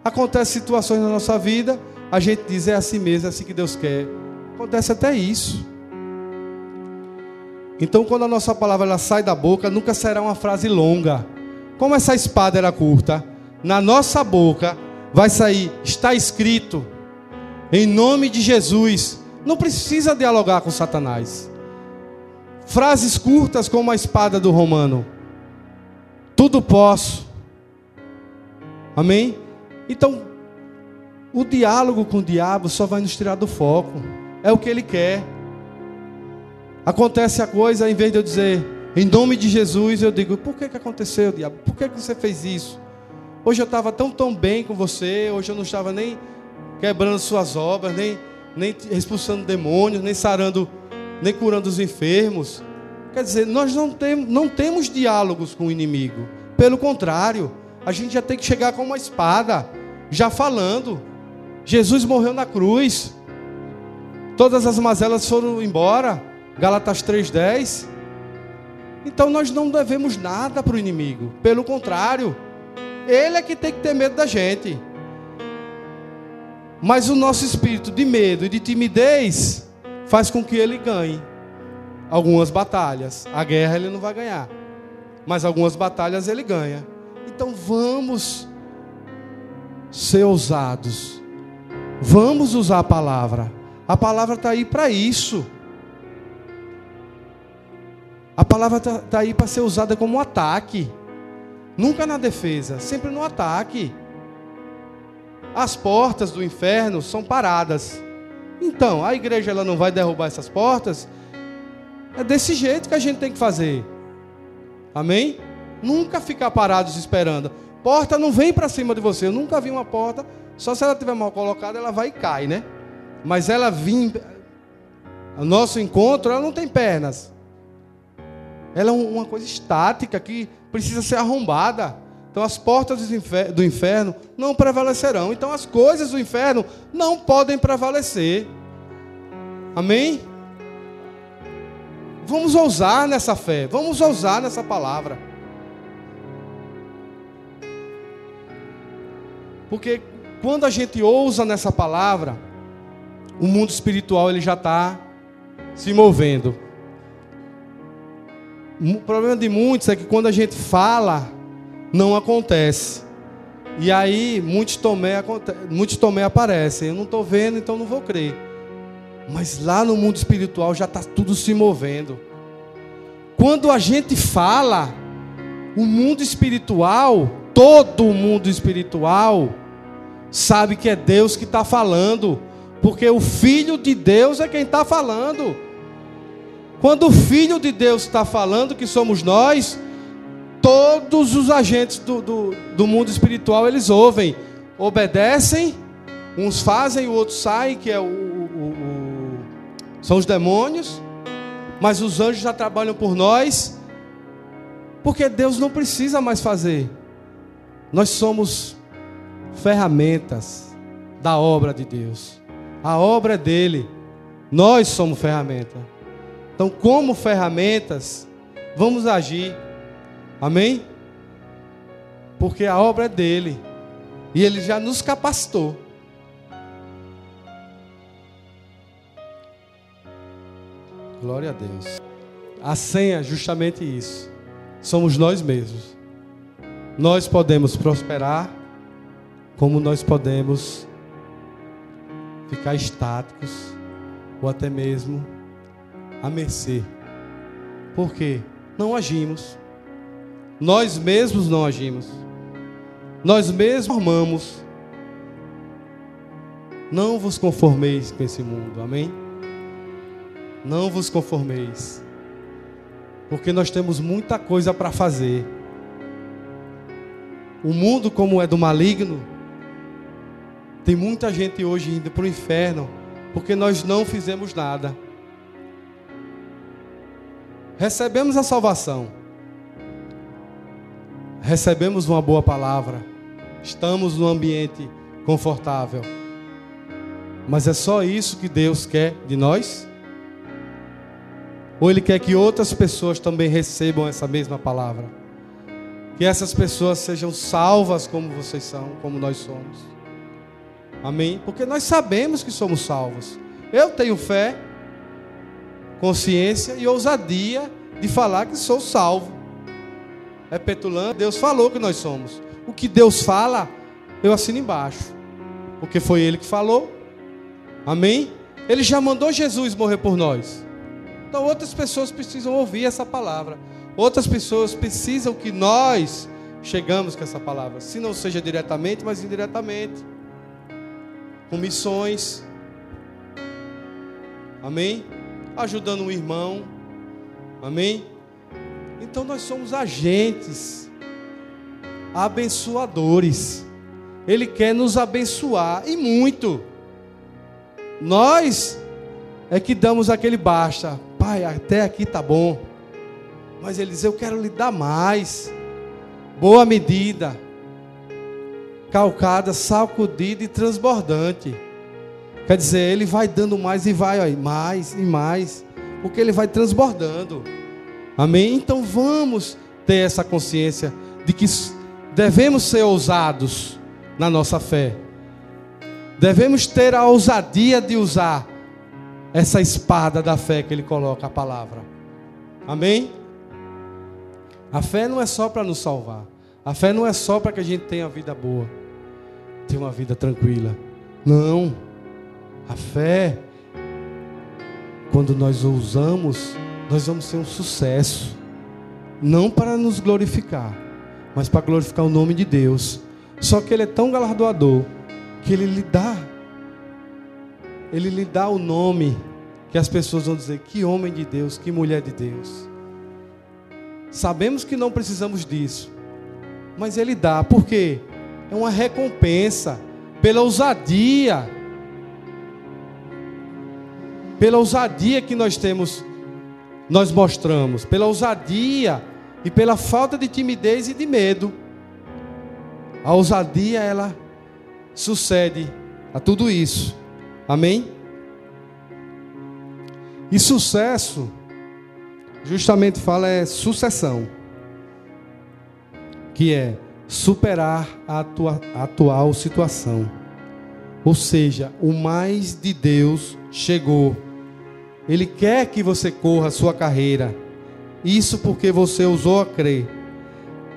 C: Acontecem situações na nossa vida, a gente diz, é assim mesmo, é assim que Deus quer. Acontece até isso. Então, quando a nossa palavra ela sai da boca, nunca será uma frase longa. como essa espada era curta, na nossa boca vai sair, está escrito, em nome de Jesus. Não precisa dialogar com Satanás. Frases curtas como a espada do Romano. Tudo posso. Amém? Então, o diálogo com o diabo só vai nos tirar do foco. É o que ele quer. Acontece a coisa, em vez de eu dizer, em nome de Jesus, eu digo, por que aconteceu, diabo? Por que você fez isso? Hoje eu estava tão bem com você, hoje eu não estava nem quebrando suas obras, nem expulsando demônios, nem sarando, nem curando os enfermos. Quer dizer, nós não temos diálogos com o inimigo. Pelo contrário, a gente já tem que chegar com uma espada, já falando. Jesus morreu na cruz. Todas as mazelas foram embora. Gálatas 3:10. Então nós não devemos nada para o inimigo. Pelo contrário, ele é que tem que ter medo da gente. Mas o nosso espírito de medo e de timidez faz com que ele ganhe algumas batalhas. A guerra ele não vai ganhar, mas algumas batalhas ele ganha. Então vamos ser ousados. Vamos usar a palavra. A palavra está aí para isso. A palavra está aí para ser usada como um ataque. Nunca na defesa, sempre no ataque. As portas do inferno são paradas. Então, a igreja ela não vai derrubar essas portas. É desse jeito que a gente tem que fazer. Amém? Nunca ficar parados esperando. Porta não vem para cima de você. Eu nunca vi uma porta, só se ela estiver mal colocada, ela vai e cai, né? Mas ela vir ao nosso encontro, ela não tem pernas. Ela é uma coisa estática que precisa ser arrombada. Então as portas do inferno não prevalecerão. Então as coisas do inferno não podem prevalecer. Amém? Vamos ousar nessa fé. Vamos ousar nessa palavra. Porque quando a gente ousa nessa palavra, o mundo espiritual ele já está se movendo. O problema de muitos é que quando a gente fala, não acontece. E aí muitos Tomé aparecem. Eu não estou vendo, então não vou crer. Mas lá no mundo espiritual já está tudo se movendo. Quando a gente fala, o mundo espiritual, todo o mundo espiritual, sabe que é Deus que está falando. Porque o Filho de Deus é quem está falando. Quando o Filho de Deus está falando, que somos nós, todos os agentes do mundo espiritual, eles ouvem, obedecem, uns fazem, o outro sai, que é são os demônios, mas os anjos já trabalham por nós, porque Deus não precisa mais fazer. Nós somos ferramentas da obra de Deus. A obra é dele, nós somos ferramenta. Então, como ferramentas, vamos agir. Amém? Porque a obra é dele. E ele já nos capacitou. Glória a Deus. A senha é justamente isso. Somos nós mesmos. Nós podemos prosperar, como nós podemos ficar estáticos, ou até mesmo à mercê. Por quê? Não agimos. Nós mesmos não agimos. Nós mesmos formamos. Não vos conformeis com esse mundo. Amém? Não vos conformeis. Porque nós temos muita coisa para fazer. O mundo, como é do maligno, tem muita gente hoje indo para o inferno, porque nós não fizemos nada. Recebemos a salvação, recebemos uma boa palavra, estamos num ambiente confortável, mas é só isso que Deus quer de nós? Ou Ele quer que outras pessoas também recebam essa mesma palavra? Que essas pessoas sejam salvas como vocês são, como nós somos. Amém? Porque nós sabemos que somos salvos. Eu tenho fé, consciência e ousadia de falar que sou salvo. é petulante. Deus falou que nós somos. O que Deus fala, eu assino embaixo. Porque foi Ele que falou. Amém? Ele já mandou Jesus morrer por nós. Então outras pessoas precisam ouvir essa palavra. Outras pessoas precisam que nós chegamos com essa palavra. Se não seja diretamente, mas indiretamente. Com missões. Amém? Ajudando um irmão. Amém? Então nós somos agentes abençoadores. Ele quer nos abençoar e muito. Nós é que damos aquele basta. Pai, até aqui tá bom. Mas ele diz, eu quero lhe dar mais. Boa medida, calcada, sacudida e transbordante. Quer dizer, ele vai dando mais e vai, ó, mais e mais, porque ele vai transbordando. Amém? Então vamos ter essa consciência de que devemos ser ousados na nossa fé. Devemos ter a ousadia de usar essa espada da fé que ele coloca, a palavra. Amém? A fé não é só para nos salvar. A fé não é só para que a gente tenha uma vida boa, tenha uma vida tranquila. Não. A fé, quando nós usamos, nós vamos ser um sucesso. Não para nos glorificar, mas para glorificar o nome de Deus. Só que Ele é tão galardoador que Ele lhe dá o nome que as pessoas vão dizer, que homem de Deus, que mulher de Deus. Sabemos que não precisamos disso, mas Ele dá, porque é uma recompensa pela ousadia que nós temos, nós mostramos, pela ousadia e pela falta de timidez e de medo. A ousadia, ela sucede a tudo isso. Amém? E sucesso, justamente fala é sucessão, que é superar a atual situação. Ou seja, o mais de Deus chegou. Ele quer que você corra a sua carreira. Isso porque você ousou a crer.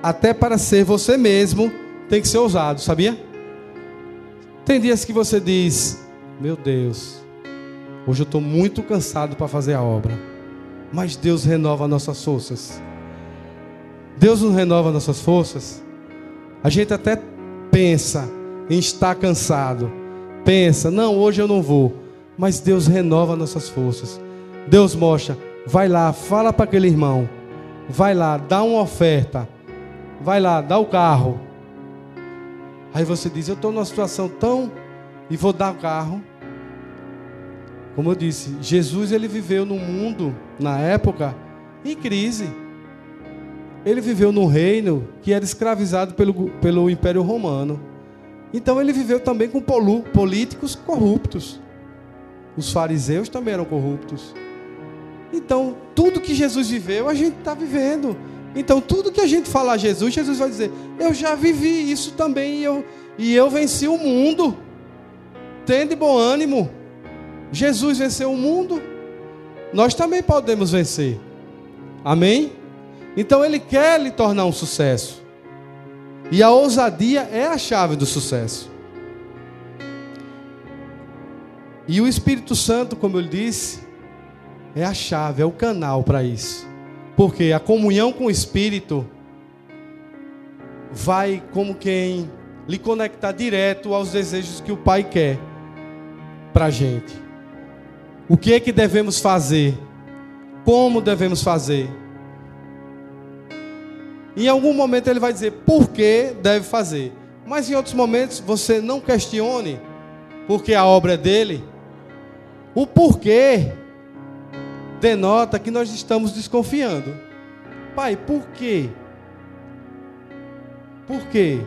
C: Até para ser você mesmo, tem que ser ousado, sabia? Tem dias que você diz, meu Deus, hoje eu estou muito cansado para fazer a obra. Mas Deus renova nossas forças. Deus não renova nossas forças. A gente até pensa em estar cansado. Pensa, não, hoje eu não vou. Mas Deus renova nossas forças. Deus mostra, vai lá, fala para aquele irmão. Vai lá, dá uma oferta. Vai lá, dá o carro. Aí você diz, eu estou numa situação tão... E vou dar o carro. Como eu disse, Jesus ele viveu num mundo, na época, em crise. Ele viveu num reino que era escravizado pelo Império Romano. Então ele viveu também com políticos corruptos. Os fariseus também eram corruptos. Então, tudo que Jesus viveu, a gente está vivendo. Então, tudo que a gente falar a Jesus, Jesus vai dizer, eu já vivi isso também e eu venci o mundo. Tende bom ânimo. Jesus venceu o mundo, nós também podemos vencer. Amém? Então Ele quer lhe tornar um sucesso. E a ousadia é a chave do sucesso. E o Espírito Santo, como eu disse, é a chave, é o canal para isso. Porque a comunhão com o Espírito vai como quem lhe conectar direto aos desejos que o Pai quer para a gente. O que é que devemos fazer? Como devemos fazer? Em algum momento ele vai dizer por que deve fazer. Mas em outros momentos você não questione, porque a obra é dele. O porquê denota que nós estamos desconfiando. Pai, por quê? Por quê?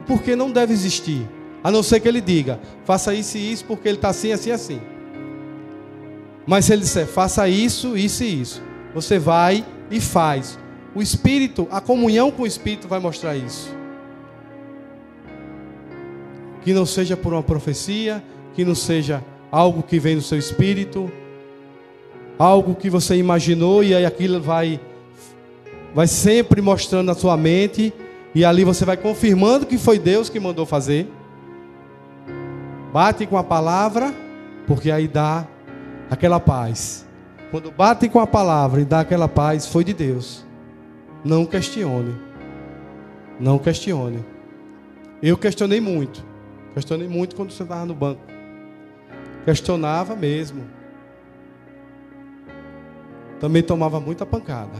C: Porque não deve existir. A não ser que ele diga, faça isso e isso, porque ele está assim, assim, assim. Mas se ele disser, faça isso, isso e isso, você vai e faz. O Espírito, a comunhão com o Espírito vai mostrar isso. Que não seja por uma profecia, que não seja algo que vem do seu espírito, algo que você imaginou e aí aquilo vai vai sempre mostrando na sua mente, e ali você vai confirmando que foi Deus que mandou fazer. Bate com a palavra, porque aí dá aquela paz. Quando bate com a palavra e dá aquela paz, foi de Deus. Não questione. Não questione. Eu questionei muito. Questionei muito quando você estava no banco. Questionava mesmo. Também tomava muita pancada.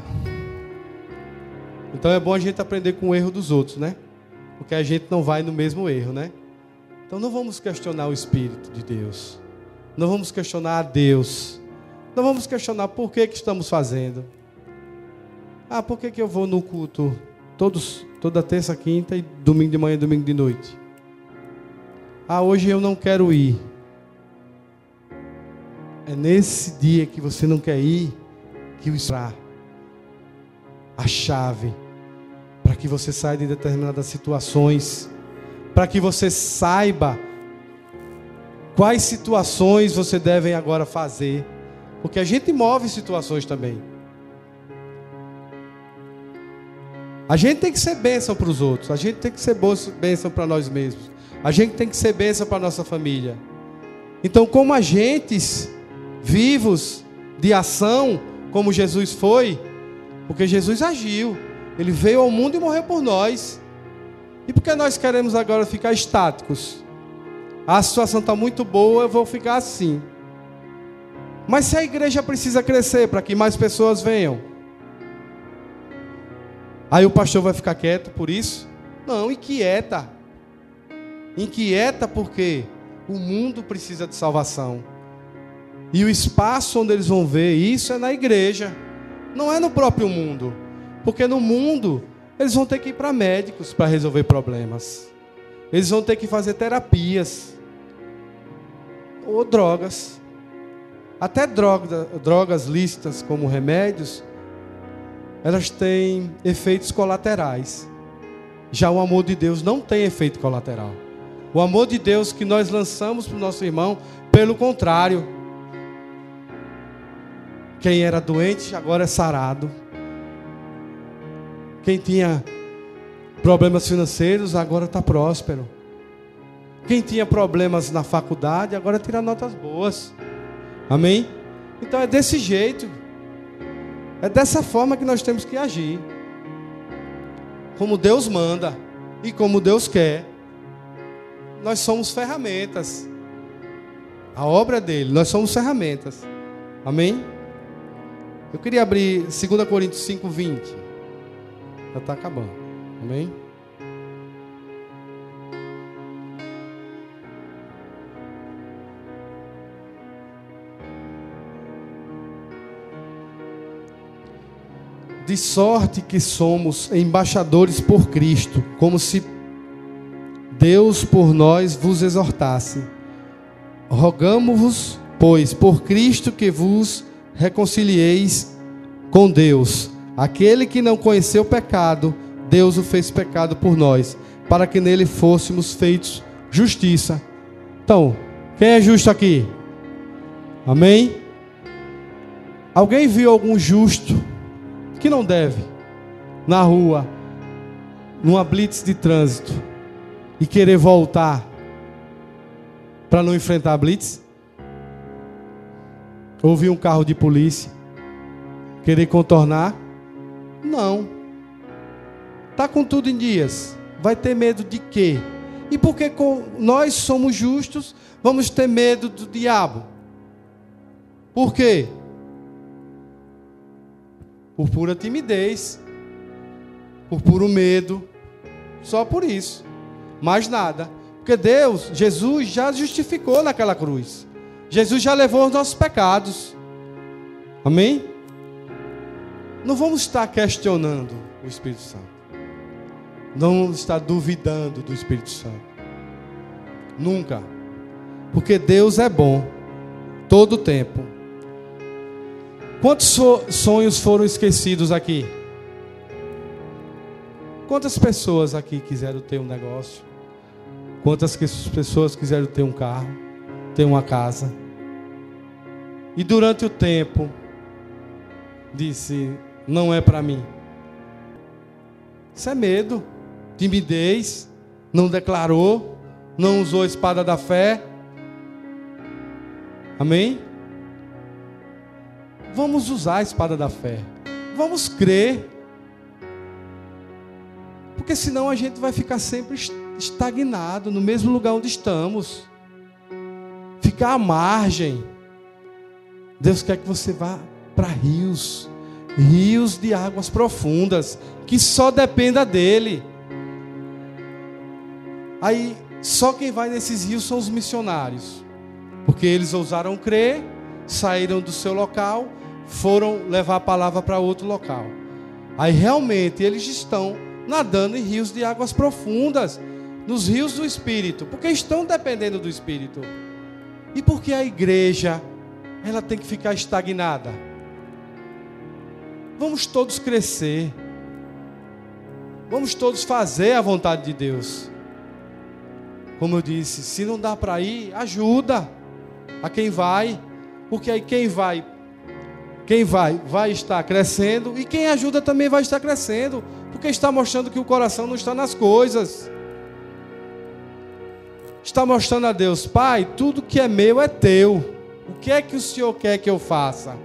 C: Então é bom a gente aprender com o erro dos outros, né? Porque a gente não vai no mesmo erro, né? Então não vamos questionar o Espírito de Deus. Não vamos questionar a Deus. Não vamos questionar por que estamos fazendo. Ah, por que eu vou no culto toda terça, quinta e domingo de manhã, domingo de noite? Ah, hoje eu não quero ir. É nesse dia que você não quer ir que o Espírito a chave para que você saia de determinadas situações, para que você saiba quais situações você deve agora fazer, porque a gente move situações também. A gente tem que ser bênção para os outros, a gente tem que ser bênção para nós mesmos, a gente tem que ser bênção para a nossa família. Então, como agentes vivos de ação, como Jesus foi, porque Jesus agiu, Ele veio ao mundo e morreu por nós. E por que nós queremos agora ficar estáticos? A situação está muito boa, eu vou ficar assim. Mas se a igreja precisa crescer para que mais pessoas venham, aí o pastor vai ficar quieto por isso? Não, inquieta. Inquieta porque o mundo precisa de salvação. E o espaço onde eles vão ver isso é na igreja. Não é no próprio mundo. Porque no mundo, eles vão ter que ir para médicos para resolver problemas. Eles vão ter que fazer terapias. Ou drogas. Até drogas lícitas como remédios, elas têm efeitos colaterais. Já o amor de Deus não tem efeito colateral. O amor de Deus que nós lançamos para o nosso irmão, pelo contrário. Quem era doente agora é sarado. Quem tinha problemas financeiros agora está próspero. Quem tinha problemas na faculdade agora tira notas boas. Amém? Então é desse jeito. É dessa forma que nós temos que agir. Como Deus manda e como Deus quer. Nós somos ferramentas. A obra dele, nós somos ferramentas. Amém? Eu queria abrir 2 Coríntios 5:20. Já está acabando. Amém? De sorte que somos embaixadores por Cristo, como se Deus por nós vos exortasse. Rogamo-vos, pois, por Cristo que vos reconcilieis com Deus. Aquele que não conheceu pecado, Deus o fez pecado por nós, para que nele fôssemos feitos justiça. Então, quem é justo aqui? Amém? Alguém viu algum justo que não deve na rua, numa blitz de trânsito, e querer voltar para não enfrentar a blitz? Ouvir um carro de polícia, querer contornar? Não. Está com tudo em dias. Vai ter medo de quê? E porque nós somos justos, vamos ter medo do diabo? Por quê? Por pura timidez, por puro medo, só por isso, mais nada. Porque Deus, Jesus já justificou naquela cruz. Jesus já levou os nossos pecados. Amém? Não vamos estar questionando o Espírito Santo. Não vamos estar duvidando do Espírito Santo. Nunca. Porque Deus é bom, todo o tempo. Quantos sonhos foram esquecidos aqui? Quantas pessoas aqui quiseram ter um negócio? Quantas pessoas quiseram ter um carro, ter uma casa? E durante o tempo, disse, não é para mim. Isso é medo, timidez, não declarou, não usou a espada da fé. Amém? Vamos usar a espada da fé. Vamos crer. Porque senão a gente vai ficar sempre estagnado no mesmo lugar onde estamos. Ficar à margem. Deus quer que você vá para rios. Rios de águas profundas. Que só dependa dele. Aí, só quem vai nesses rios são os missionários. Porque eles ousaram crer, saíram do seu local, foram levar a palavra para outro local. Aí realmente eles estão nadando em rios de águas profundas, nos rios do Espírito, porque estão dependendo do Espírito. E porque a igreja, ela tem que ficar estagnada? Vamos todos crescer. Vamos todos fazer a vontade de Deus. Como eu disse, se não dá para ir, ajuda a quem vai, porque aí quem vai estar crescendo, e quem ajuda também vai estar crescendo, porque está mostrando que o coração não está nas coisas. Está mostrando a Deus: Pai, tudo que é meu é teu. O que é que o Senhor quer que eu faça?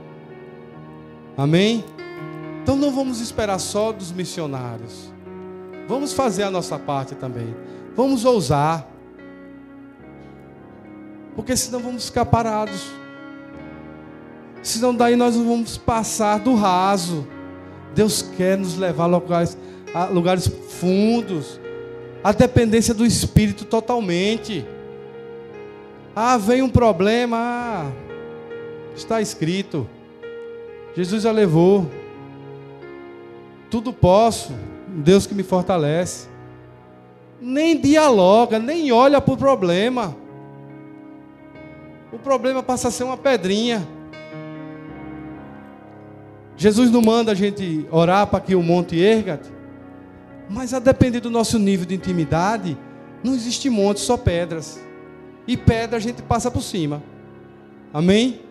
C: Amém? Então não vamos esperar só dos missionários. Vamos fazer a nossa parte também. Vamos ousar. Porque senão vamos ficar parados. Senão daí nós não vamos passar do raso. Deus quer nos levar a lugares fundos. A dependência do Espírito totalmente. Vem um problema. Está escrito. Jesus já levou. Tudo posso. Deus que me fortalece. Nem dialoga, nem olha para o problema. O problema passa a ser uma pedrinha. Jesus não manda a gente orar para que o monte erga, mas a depender do nosso nível de intimidade, não existe monte, só pedras. E pedra a gente passa por cima. Amém?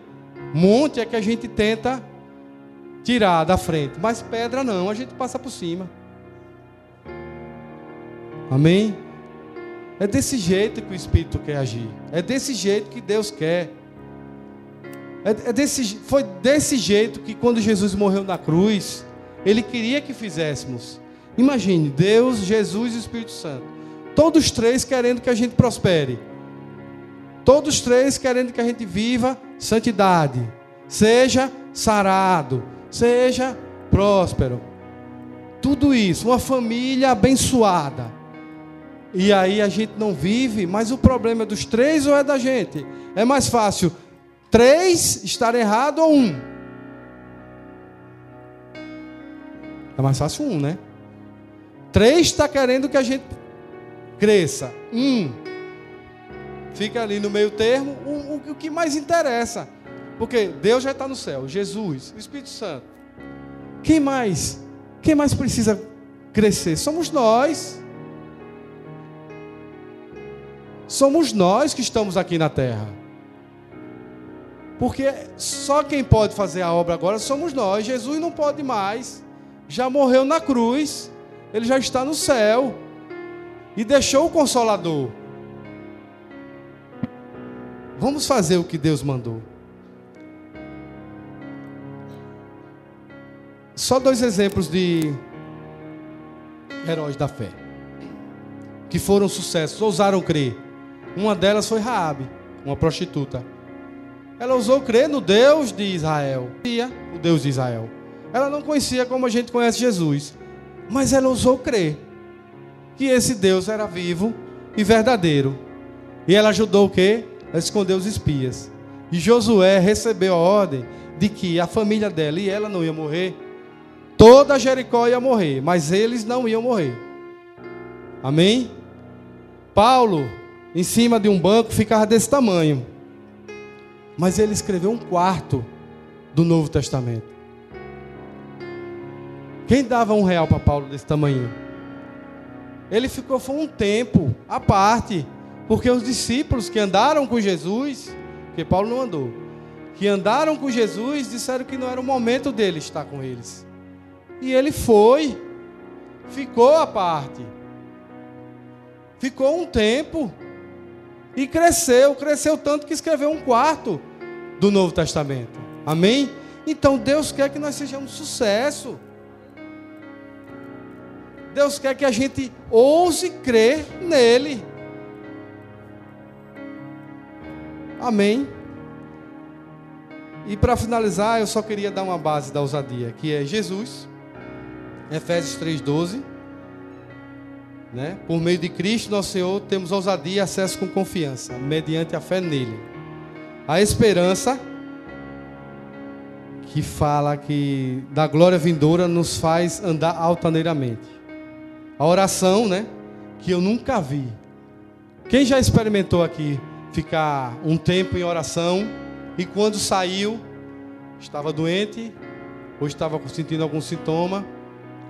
C: Monte é que a gente tenta tirar da frente, mas pedra não, a gente passa por cima. Amém? É desse jeito que o Espírito quer agir. É desse jeito que Deus quer. Foi desse jeito que quando Jesus morreu na cruz, Ele queria que fizéssemos. Imagine, Deus, Jesus e o Espírito Santo. Todos três querendo que a gente prospere. Todos três querendo que a gente viva santidade. Seja sarado. Seja próspero. Tudo isso, uma família abençoada. E aí a gente não vive, mas o problema é dos três ou é da gente? É mais fácil 3 estar errado ou 1? É mais fácil 1, né? 3 está querendo que a gente cresça. 1 fica ali no meio termo, o que mais interessa. Porque Deus já está no céu, Jesus, o Espírito Santo. Quem mais precisa crescer? Somos nós. Somos nós que estamos aqui na terra. Porque só quem pode fazer a obra agora somos nós. Jesus não pode mais. Já morreu na cruz. Ele já está no céu. E deixou o Consolador. Vamos fazer o que Deus mandou. Só 2 exemplos de heróis da fé. Que foram sucessos, ousaram crer. Uma delas foi Raabe, uma prostituta. Ela ousou crer no Deus de Israel. O Deus de Israel. Ela não conhecia como a gente conhece Jesus. Mas ela ousou crer que esse Deus era vivo e verdadeiro. E ela ajudou o quê? A esconder os espias. E Josué recebeu a ordem de que a família dela e ela não ia morrer. Toda Jericó ia morrer, mas eles não iam morrer. Amém? Paulo, em cima de um banco, ficava desse tamanho. Mas ele escreveu 1/4 do Novo Testamento. Quem dava R$1 para Paulo desse tamanho? Ele ficou foi um tempo à parte, porque os discípulos que andaram com Jesus, porque Paulo não andou, que andaram com Jesus, disseram que não era o momento dele estar com eles. E ele foi ficou à parte. Ficou um tempo. E cresceu tanto que escreveu um quarto do Novo Testamento. Amém? Então Deus quer que nós sejamos sucesso. Deus quer que a gente ouse crer nele. Amém? E para finalizar, eu só queria dar uma base da ousadia, que é Jesus, Efésios 3:12. Né? Por meio de Cristo, nosso Senhor, temos ousadia e acesso com confiança, mediante a fé nele. A esperança, que fala que da glória vindoura nos faz andar altaneiramente. A oração, né? Que eu nunca vi. Quem já experimentou aqui ficar um tempo em oração e quando saiu, estava doente, ou estava sentindo algum sintoma,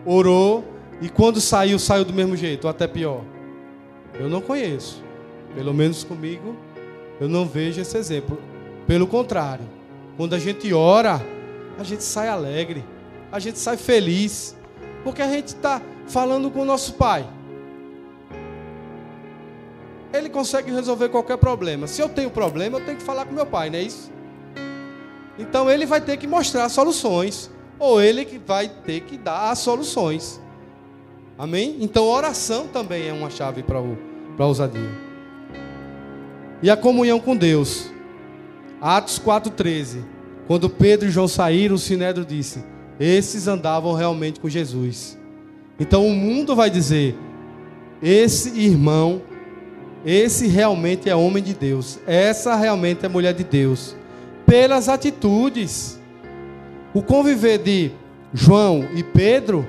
C: orou, e quando saiu do mesmo jeito, ou até pior? Eu não conheço. Pelo menos comigo, eu não vejo esse exemplo. Pelo contrário, quando a gente ora, a gente sai alegre, a gente sai feliz, porque a gente está falando com o nosso Pai. Ele consegue resolver qualquer problema. Se eu tenho problema, eu tenho que falar com meu Pai, não é isso? Então ele vai ter que mostrar soluções, ou ele que vai ter que dar as soluções. Amém? Então oração também é uma chave para a ousadia. E a comunhão com Deus. Atos 4:13. Quando Pedro e João saíram, o Sinédrio disse: esses andavam realmente com Jesus. Então o mundo vai dizer: esse irmão, esse realmente é homem de Deus, essa realmente é mulher de Deus. Pelas atitudes. O conviver de João e Pedro,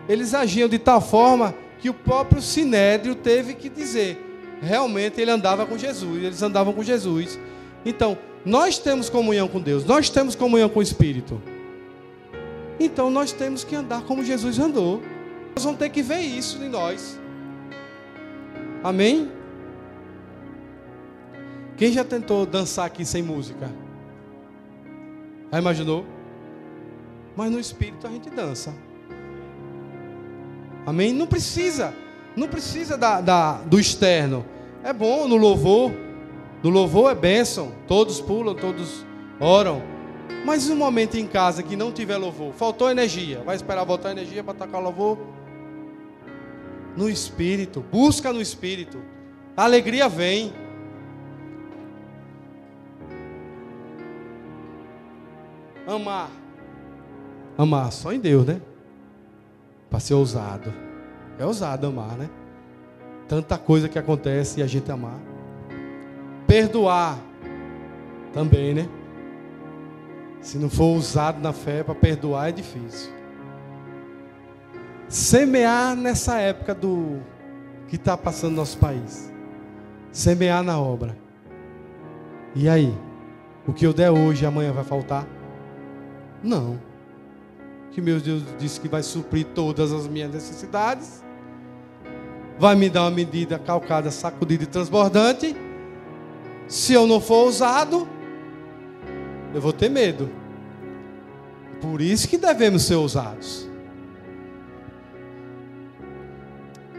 C: eles agiam de tal forma que o próprio Sinédrio teve que dizer: realmente ele andava com Jesus, eles andavam com Jesus. Então, nós temos comunhão com Deus, nós temos comunhão com o Espírito. Então, nós temos que andar como Jesus andou. Nós vamos ter que ver isso em nós. Amém? Quem já tentou dançar aqui sem música? Já imaginou? Mas no Espírito a gente dança. Amém? Não precisa do externo. É bom no louvor. No louvor é bênção. Todos pulam, todos oram. Mas no momento em casa que não tiver louvor, faltou energia, vai esperar voltar a energia para tocar louvor? No Espírito. Busca no Espírito. A alegria vem. Amar só em Deus, né? Para ser ousado. É ousado amar, né? Tanta coisa que acontece e a gente amar. Perdoar também, né? Se não for ousado na fé, para perdoar é difícil. Semear nessa época do que está passando no nosso país. Semear na obra. E aí? O que eu der hoje, amanhã vai faltar? Não. Que meu Deus disse que vai suprir todas as minhas necessidades. Vai me dar uma medida calcada, sacudida e transbordante. Se eu não for ousado, eu vou ter medo. Por isso que devemos ser ousados.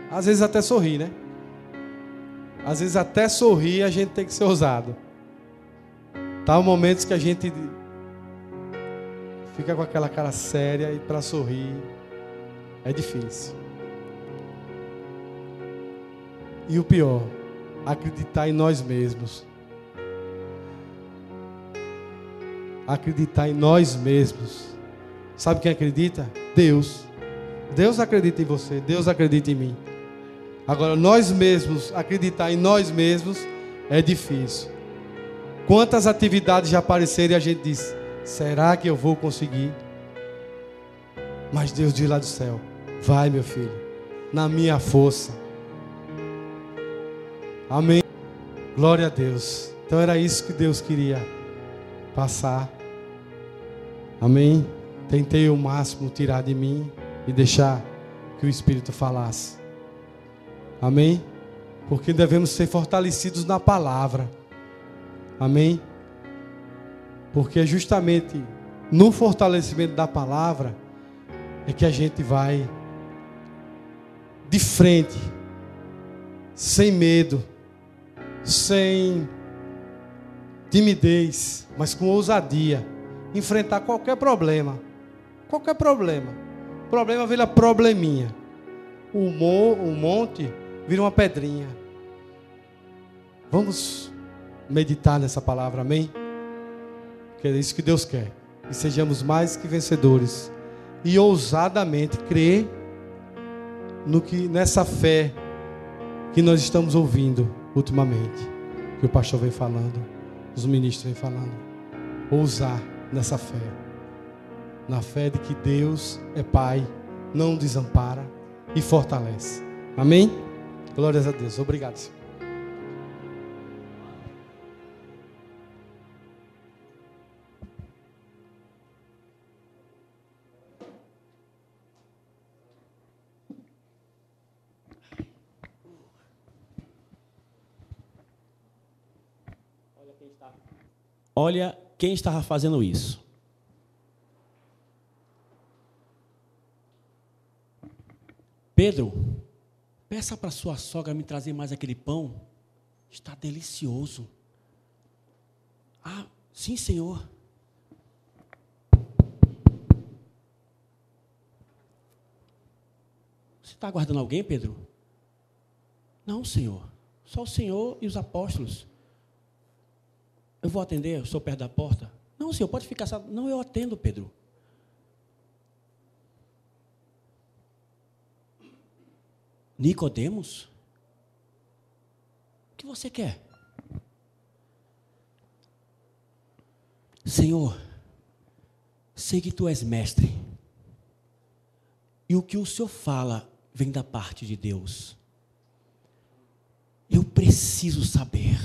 C: Às vezes até sorrir, né? Às vezes até sorrir a gente tem que ser ousado. Tá momentos que a gente fica com aquela cara séria e para sorrir é difícil. E o pior, acreditar em nós mesmos. Acreditar em nós mesmos. Sabe quem acredita? Deus. Deus acredita em você, Deus acredita em mim. Agora, nós mesmos, acreditar em nós mesmos é difícil. Quantas atividades já apareceram e a gente diz: será que eu vou conseguir? Mas Deus diz lá do céu: vai, meu filho, na minha força. Amém. Glória a Deus. Então era isso que Deus queria passar. Amém. Tentei o máximo tirar de mim e deixar que o Espírito falasse. Amém. Porque devemos ser fortalecidos na palavra. Amém. Porque é justamente no fortalecimento da palavra é que a gente vai de frente, sem medo, sem timidez, mas com ousadia, enfrentar qualquer problema. Qualquer problema. O problema vira probleminha. O monte vira uma pedrinha. Vamos meditar nessa palavra, amém? Que é isso que Deus quer. Que sejamos mais que vencedores. E ousadamente crer nessa fé que nós estamos ouvindo ultimamente. Que o pastor vem falando, os ministros vêm falando. Ousar nessa fé. Na fé de que Deus é Pai, não desampara e fortalece. Amém? Glórias a Deus. Obrigado, Senhor.
B: Olha quem estava fazendo isso. Pedro, peça para sua sogra me trazer mais aquele pão. Está delicioso. Ah, sim, Senhor. Você está aguardando alguém, Pedro? Não, Senhor. Só o Senhor e os apóstolos. Eu vou atender, eu estou perto da porta. Não, Senhor, pode ficar. Não, eu atendo, Pedro. Nicodemos? O que você quer? Senhor, sei que Tu és mestre. E o que o Senhor fala vem da parte de Deus. Eu preciso saber.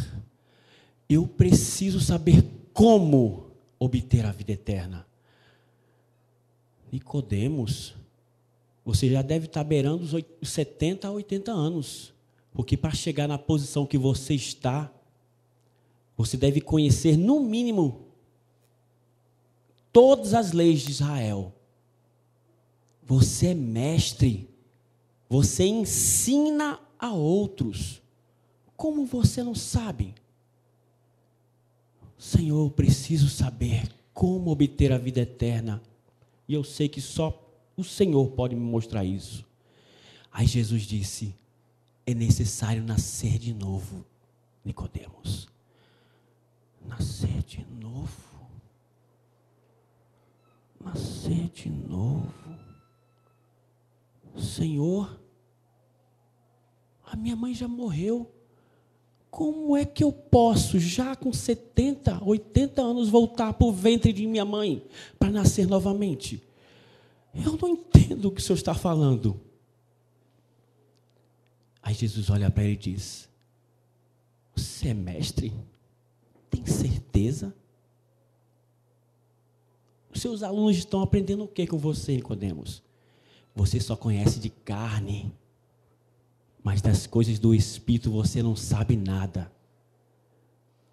B: Eu preciso saber como obter a vida eterna. Nicodemos, você já deve estar beirando os 70 a 80 anos. Porque para chegar na posição que você está, você deve conhecer, no mínimo, todas as leis de Israel. Você é mestre. Você ensina a outros. Como você não sabe? Senhor, eu preciso saber como obter a vida eterna. E eu sei que só o Senhor pode me mostrar isso. Aí Jesus disse: é necessário nascer de novo, Nicodemos. Nascer de novo. Nascer de novo. Senhor, a minha mãe já morreu. Como é que eu posso, já com 70, 80 anos, voltar para o ventre de minha mãe para nascer novamente? Eu não entendo o que o Senhor está falando. Aí Jesus olha para ele e diz: você é mestre? Tem certeza? Os seus alunos estão aprendendo o que com você, Nicodemos? Você só conhece de carne, mas das coisas do Espírito você não sabe nada.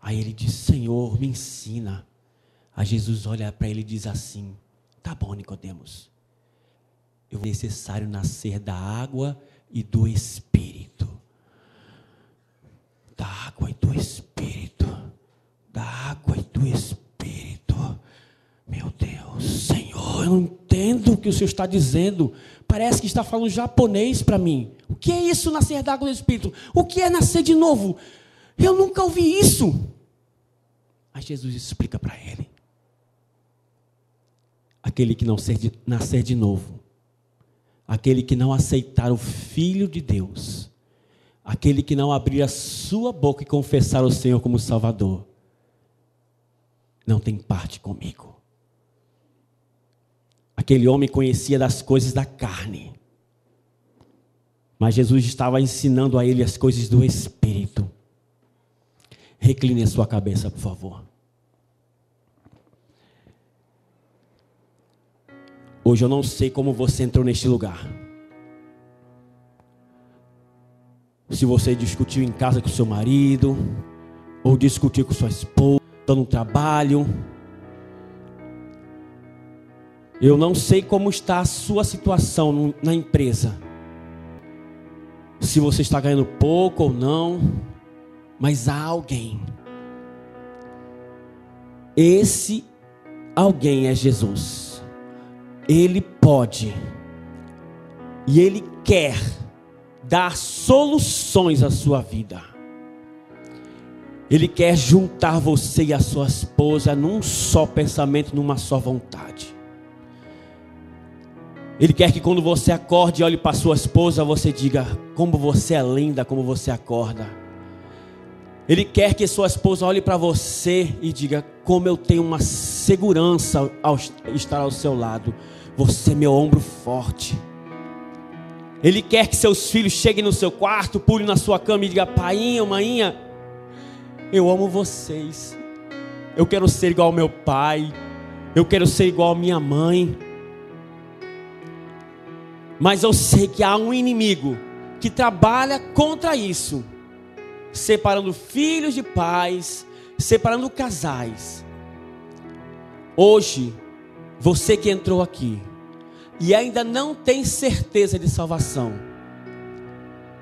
B: Aí ele diz: Senhor, me ensina. Aí Jesus olha para ele e diz assim: tá bom, Nicodemos, é necessário nascer da água e do Espírito. Da água e do Espírito. Da água e do Espírito. Meu Deus, Senhor, eu não entendo o que o Senhor está dizendo. Parece que está falando japonês para mim. O que é isso, nascer da água e do Espírito? O que é nascer de novo? Eu nunca ouvi isso. Aí Jesus explica para ele: aquele que não nascer de novo, aquele que não aceitar o Filho de Deus, aquele que não abrir a sua boca e confessar o Senhor como Salvador, não tem parte comigo. Aquele homem conhecia das coisas da carne, mas Jesus estava ensinando a ele as coisas do Espírito. Recline a sua cabeça, por favor. Hoje eu não sei como você entrou neste lugar. Se você discutiu em casa com seu marido, ou discutiu com sua esposa, no trabalho. Eu não sei como está a sua situação na empresa. se você está ganhando pouco ou não, mas há alguém. Esse alguém é Jesus. Ele pode e Ele quer dar soluções à sua vida. Ele quer juntar você e a sua esposa num só pensamento, numa só vontade. Ele quer que quando você acorde e olhe para sua esposa, você diga: como você é linda, como você acorda. Ele quer que sua esposa olhe para você e diga: como eu tenho uma segurança ao estar ao seu lado. Você é meu ombro forte. Ele quer que seus filhos cheguem no seu quarto, pulem na sua cama e digam: painho, mainha, eu amo vocês. Eu quero ser igual ao meu pai. Eu quero ser igual à minha mãe. Mas eu sei que há um inimigo que trabalha contra isso, separando filhos de pais, separando casais. Hoje, você que entrou aqui e ainda não tem certeza de salvação,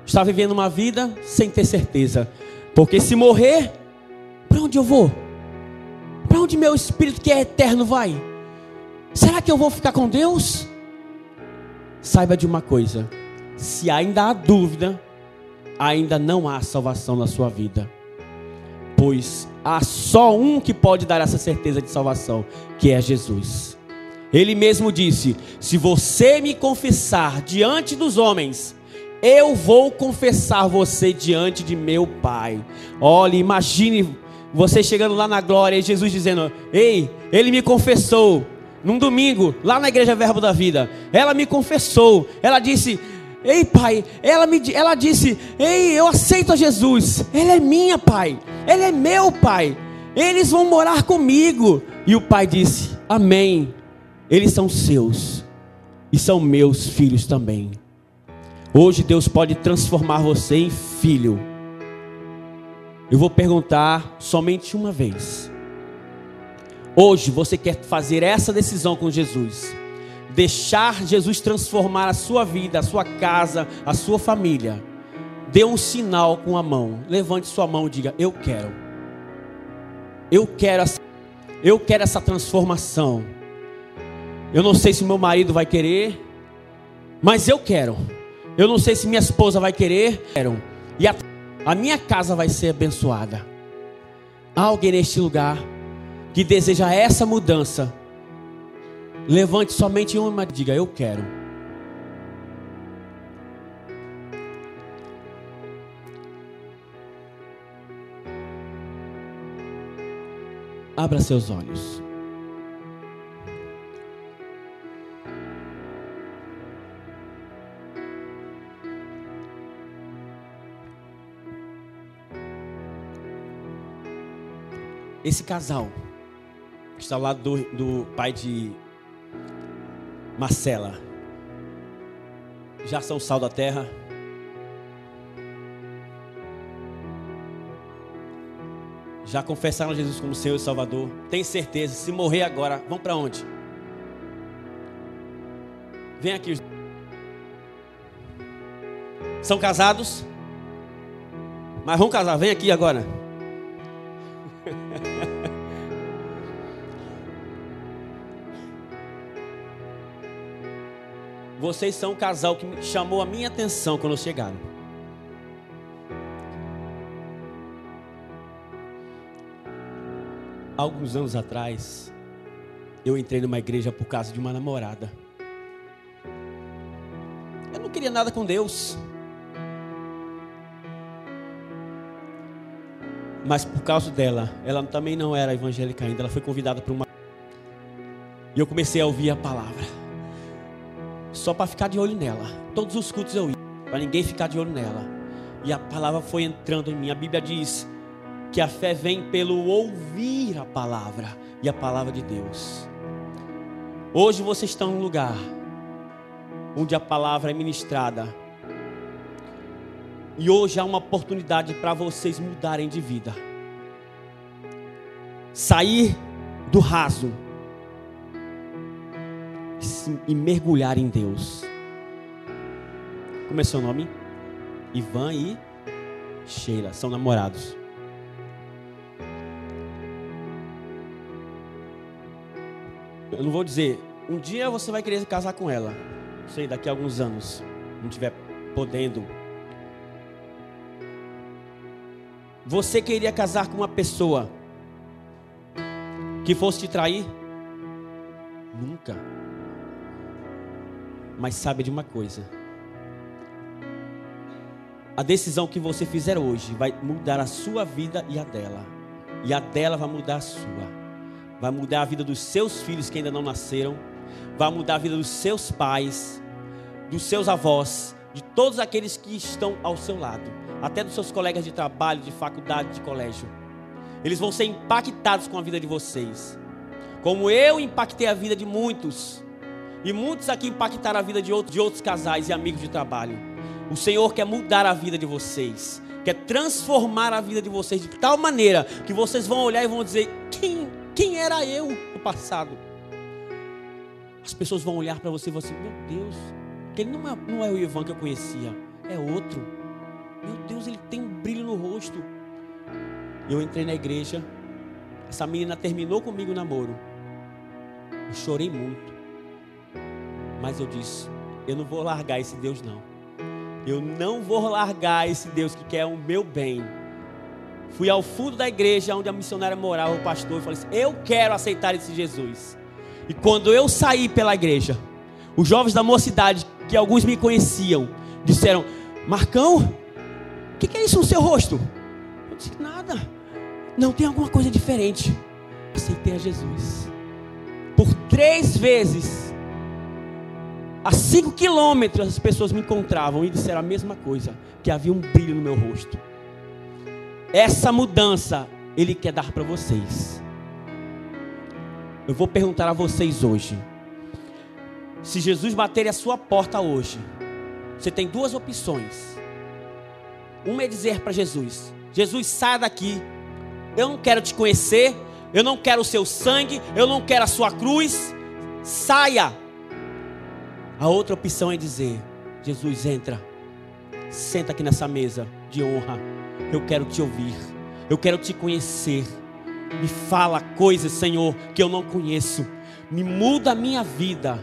B: está vivendo uma vida sem ter certeza. Porque se morrer, para onde eu vou? Para onde meu espírito que é eterno vai? Será que eu vou ficar com Deus? Saiba de uma coisa: se ainda há dúvida, ainda não há salvação na sua vida. Pois há só um que pode dar essa certeza de salvação, que é Jesus. Ele mesmo disse: se você me confessar diante dos homens, eu vou confessar você diante de meu Pai. Olha, imagine você chegando lá na glória e Jesus dizendo: ei, ele me confessou num domingo, lá na igreja Verbo da Vida. Ela me confessou, ela disse: ei, Pai, ela disse: ei, eu aceito a Jesus. Ele é minha, Pai, ele é meu Pai, eles vão morar comigo. E o Pai disse: amém, eles são seus e são meus filhos também. Hoje Deus pode transformar você em filho. Eu vou perguntar somente uma vez: hoje você quer fazer essa decisão com Jesus? Deixar Jesus transformar a sua vida, a sua casa, a sua família? Dê um sinal com a mão. Levante sua mão e diga: eu quero. Eu quero essa transformação. Eu não sei se meu marido vai querer, mas eu quero. Eu não sei se minha esposa vai querer, e a minha casa vai ser abençoada. Há alguém neste lugar que deseja essa mudança? Levante somente uma e diga: eu quero. Abra seus olhos. Esse casal que está ao lado do pai de Marcela, já são sal da terra? Já confessaram Jesus como Senhor e Salvador? Tem certeza? Se morrer agora, vão para onde? Vem aqui. São casados? Mas vão casar, vem aqui agora. Vocês são um casal que chamou a minha atenção quando chegaram. Alguns anos atrás, eu entrei numa igreja por causa de uma namorada. Eu não queria nada com Deus, mas por causa dela, ela também não era evangélica ainda. Ela foi convidada para uma... E eu comecei a ouvir a palavra, só para ficar de olho nela. Todos os cultos eu ia, para ninguém ficar de olho nela. E a palavra foi entrando em mim. A Bíblia diz que a fé vem pelo ouvir a palavra, e a palavra de Deus. Hoje você está em um lugar onde a palavra é ministrada, e hoje há uma oportunidade para vocês mudarem de vida, sair do raso e mergulhar em Deus. Como é seu nome? Ivan e Sheila são namorados. Eu não vou dizer, um dia você vai querer casar com ela. Não sei, daqui a alguns anos, não estiver podendo. Você queria casar com uma pessoa que fosse te trair? Nunca. Mas sabe de uma coisa: a decisão que você fizer hoje vai mudar a sua vida e a dela. E a dela vai mudar a sua. Vai mudar a vida dos seus filhos que ainda não nasceram. Vai mudar a vida dos seus pais, dos seus avós, de todos aqueles que estão ao seu lado. Até dos seus colegas de trabalho, de faculdade, de colégio. Eles vão ser impactados com a vida de vocês. Como eu impactei a vida de muitos. E muitos aqui impactaram a vida de outros casais e amigos de trabalho. O Senhor quer mudar a vida de vocês. Quer transformar a vida de vocês de tal maneira que vocês vão olhar e vão dizer: quem era eu no passado? As pessoas vão olhar para você e vão dizer: meu Deus, ele não é o Ivan que eu conhecia, é outro. Meu Deus, ele tem um brilho no rosto. Eu entrei na igreja, essa menina terminou comigo o namoro. Eu chorei muito. Mas eu disse: eu não vou largar esse Deus não. Eu não vou largar esse Deus que quer o meu bem. Fui ao fundo da igreja onde a missionária morava, o pastor, e falei assim: eu quero aceitar esse Jesus. E quando eu saí pela igreja, os jovens da mocidade, que alguns me conheciam, disseram: Marcão, o que é isso no seu rosto? Eu disse: nada, não, tem alguma coisa diferente. Aceitei a Jesus. Por 3 vezes, a 5 quilômetros, as pessoas me encontravam e disseram a mesma coisa, que havia um brilho no meu rosto. Essa mudança Ele quer dar para vocês. Eu vou perguntar a vocês hoje: se Jesus bater a sua porta hoje, você tem 2 opções. Uma é dizer para Jesus: Jesus, saia daqui, eu não quero te conhecer, eu não quero o seu sangue, eu não quero a sua cruz, saia. A outra opção é dizer: Jesus, entra, senta aqui nessa mesa de honra, eu quero te ouvir, eu quero te conhecer. Me fala coisas, Senhor, que eu não conheço. Me muda a minha vida.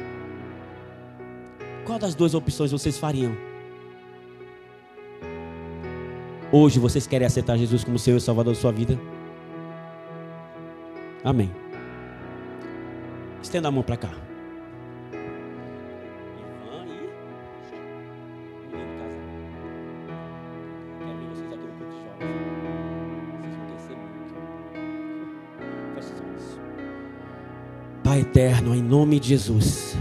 B: Qual das 2 opções vocês fariam? Hoje vocês querem aceitar Jesus como Senhor e Salvador da sua vida? Amém. Estenda a mão para cá. Pai eterno, em nome de Jesus,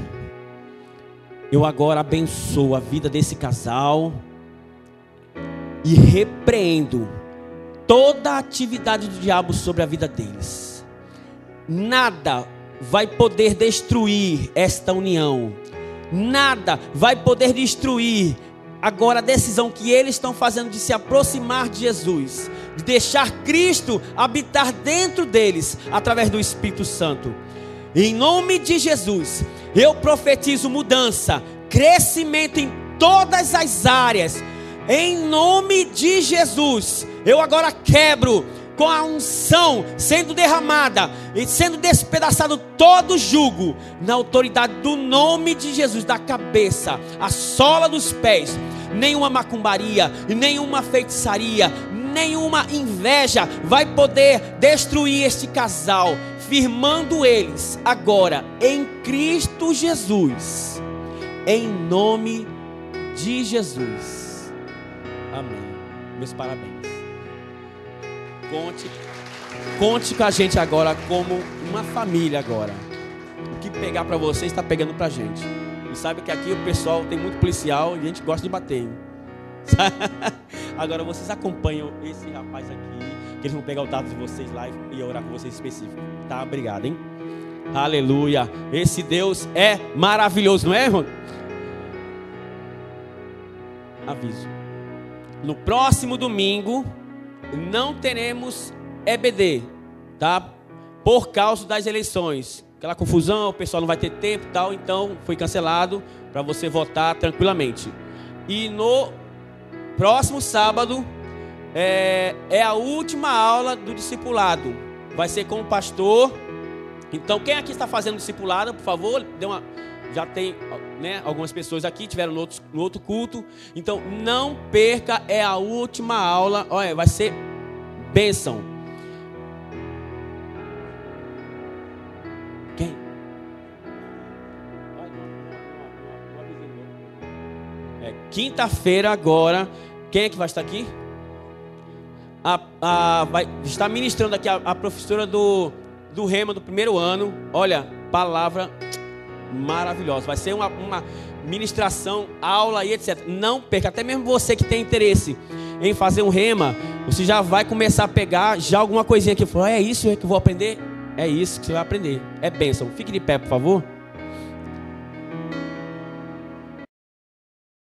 B: eu agora abençoo a vida desse casal e repreendo toda a atividade do diabo sobre a vida deles. Nada vai poder destruir esta união, nada vai poder destruir agora a decisão que eles estão fazendo de se aproximar de Jesus, de deixar Cristo habitar dentro deles através do Espírito Santo. Em nome de Jesus, eu profetizo mudança, crescimento em todas as áreas. Em nome de Jesus, eu agora quebro com a unção sendo derramada e sendo despedaçado todo jugo, na autoridade do nome de Jesus, da cabeça à sola dos pés. Nenhuma macumbaria, nenhuma feitiçaria, nenhuma inveja vai poder destruir este casal, firmando eles agora em Cristo Jesus, em nome de Jesus. Amém. Meus parabéns. Conte com a gente agora como uma família agora. O que pegar para você está pegando para a gente. E sabe que aqui o pessoal tem muito policial e a gente gosta de bater, hein? Agora vocês acompanham esse rapaz aqui, que eles vão pegar o dado de vocês lá e orar com vocês específico. Tá? Obrigado, hein? Aleluia. Esse Deus é maravilhoso, não é, irmão? Aviso: no próximo domingo não teremos EBD, tá? Por causa das eleições. Aquela confusão, o pessoal não vai ter tempo e tal, então foi cancelado para você votar tranquilamente. E no próximo sábado é a última aula do discipulado. Vai ser com o pastor. Então, quem aqui está fazendo discipulado, por favor, já tem, né, algumas pessoas aqui tiveram no outro culto. Então, não perca, é a última aula. Olha, vai ser bênção. Quem? Quinta-feira agora. Quem é que vai estar aqui? Vai estar ministrando aqui a professora do Rema do primeiro ano. Olha, palavra maravilhosa. Vai ser uma ministração, aula e etc. Não perca. Até mesmo você que tem interesse em fazer um Rema, você já vai começar a pegar já alguma coisinha que falou, é isso que eu vou aprender? É isso que você vai aprender. É bênção. Fique de pé, por favor.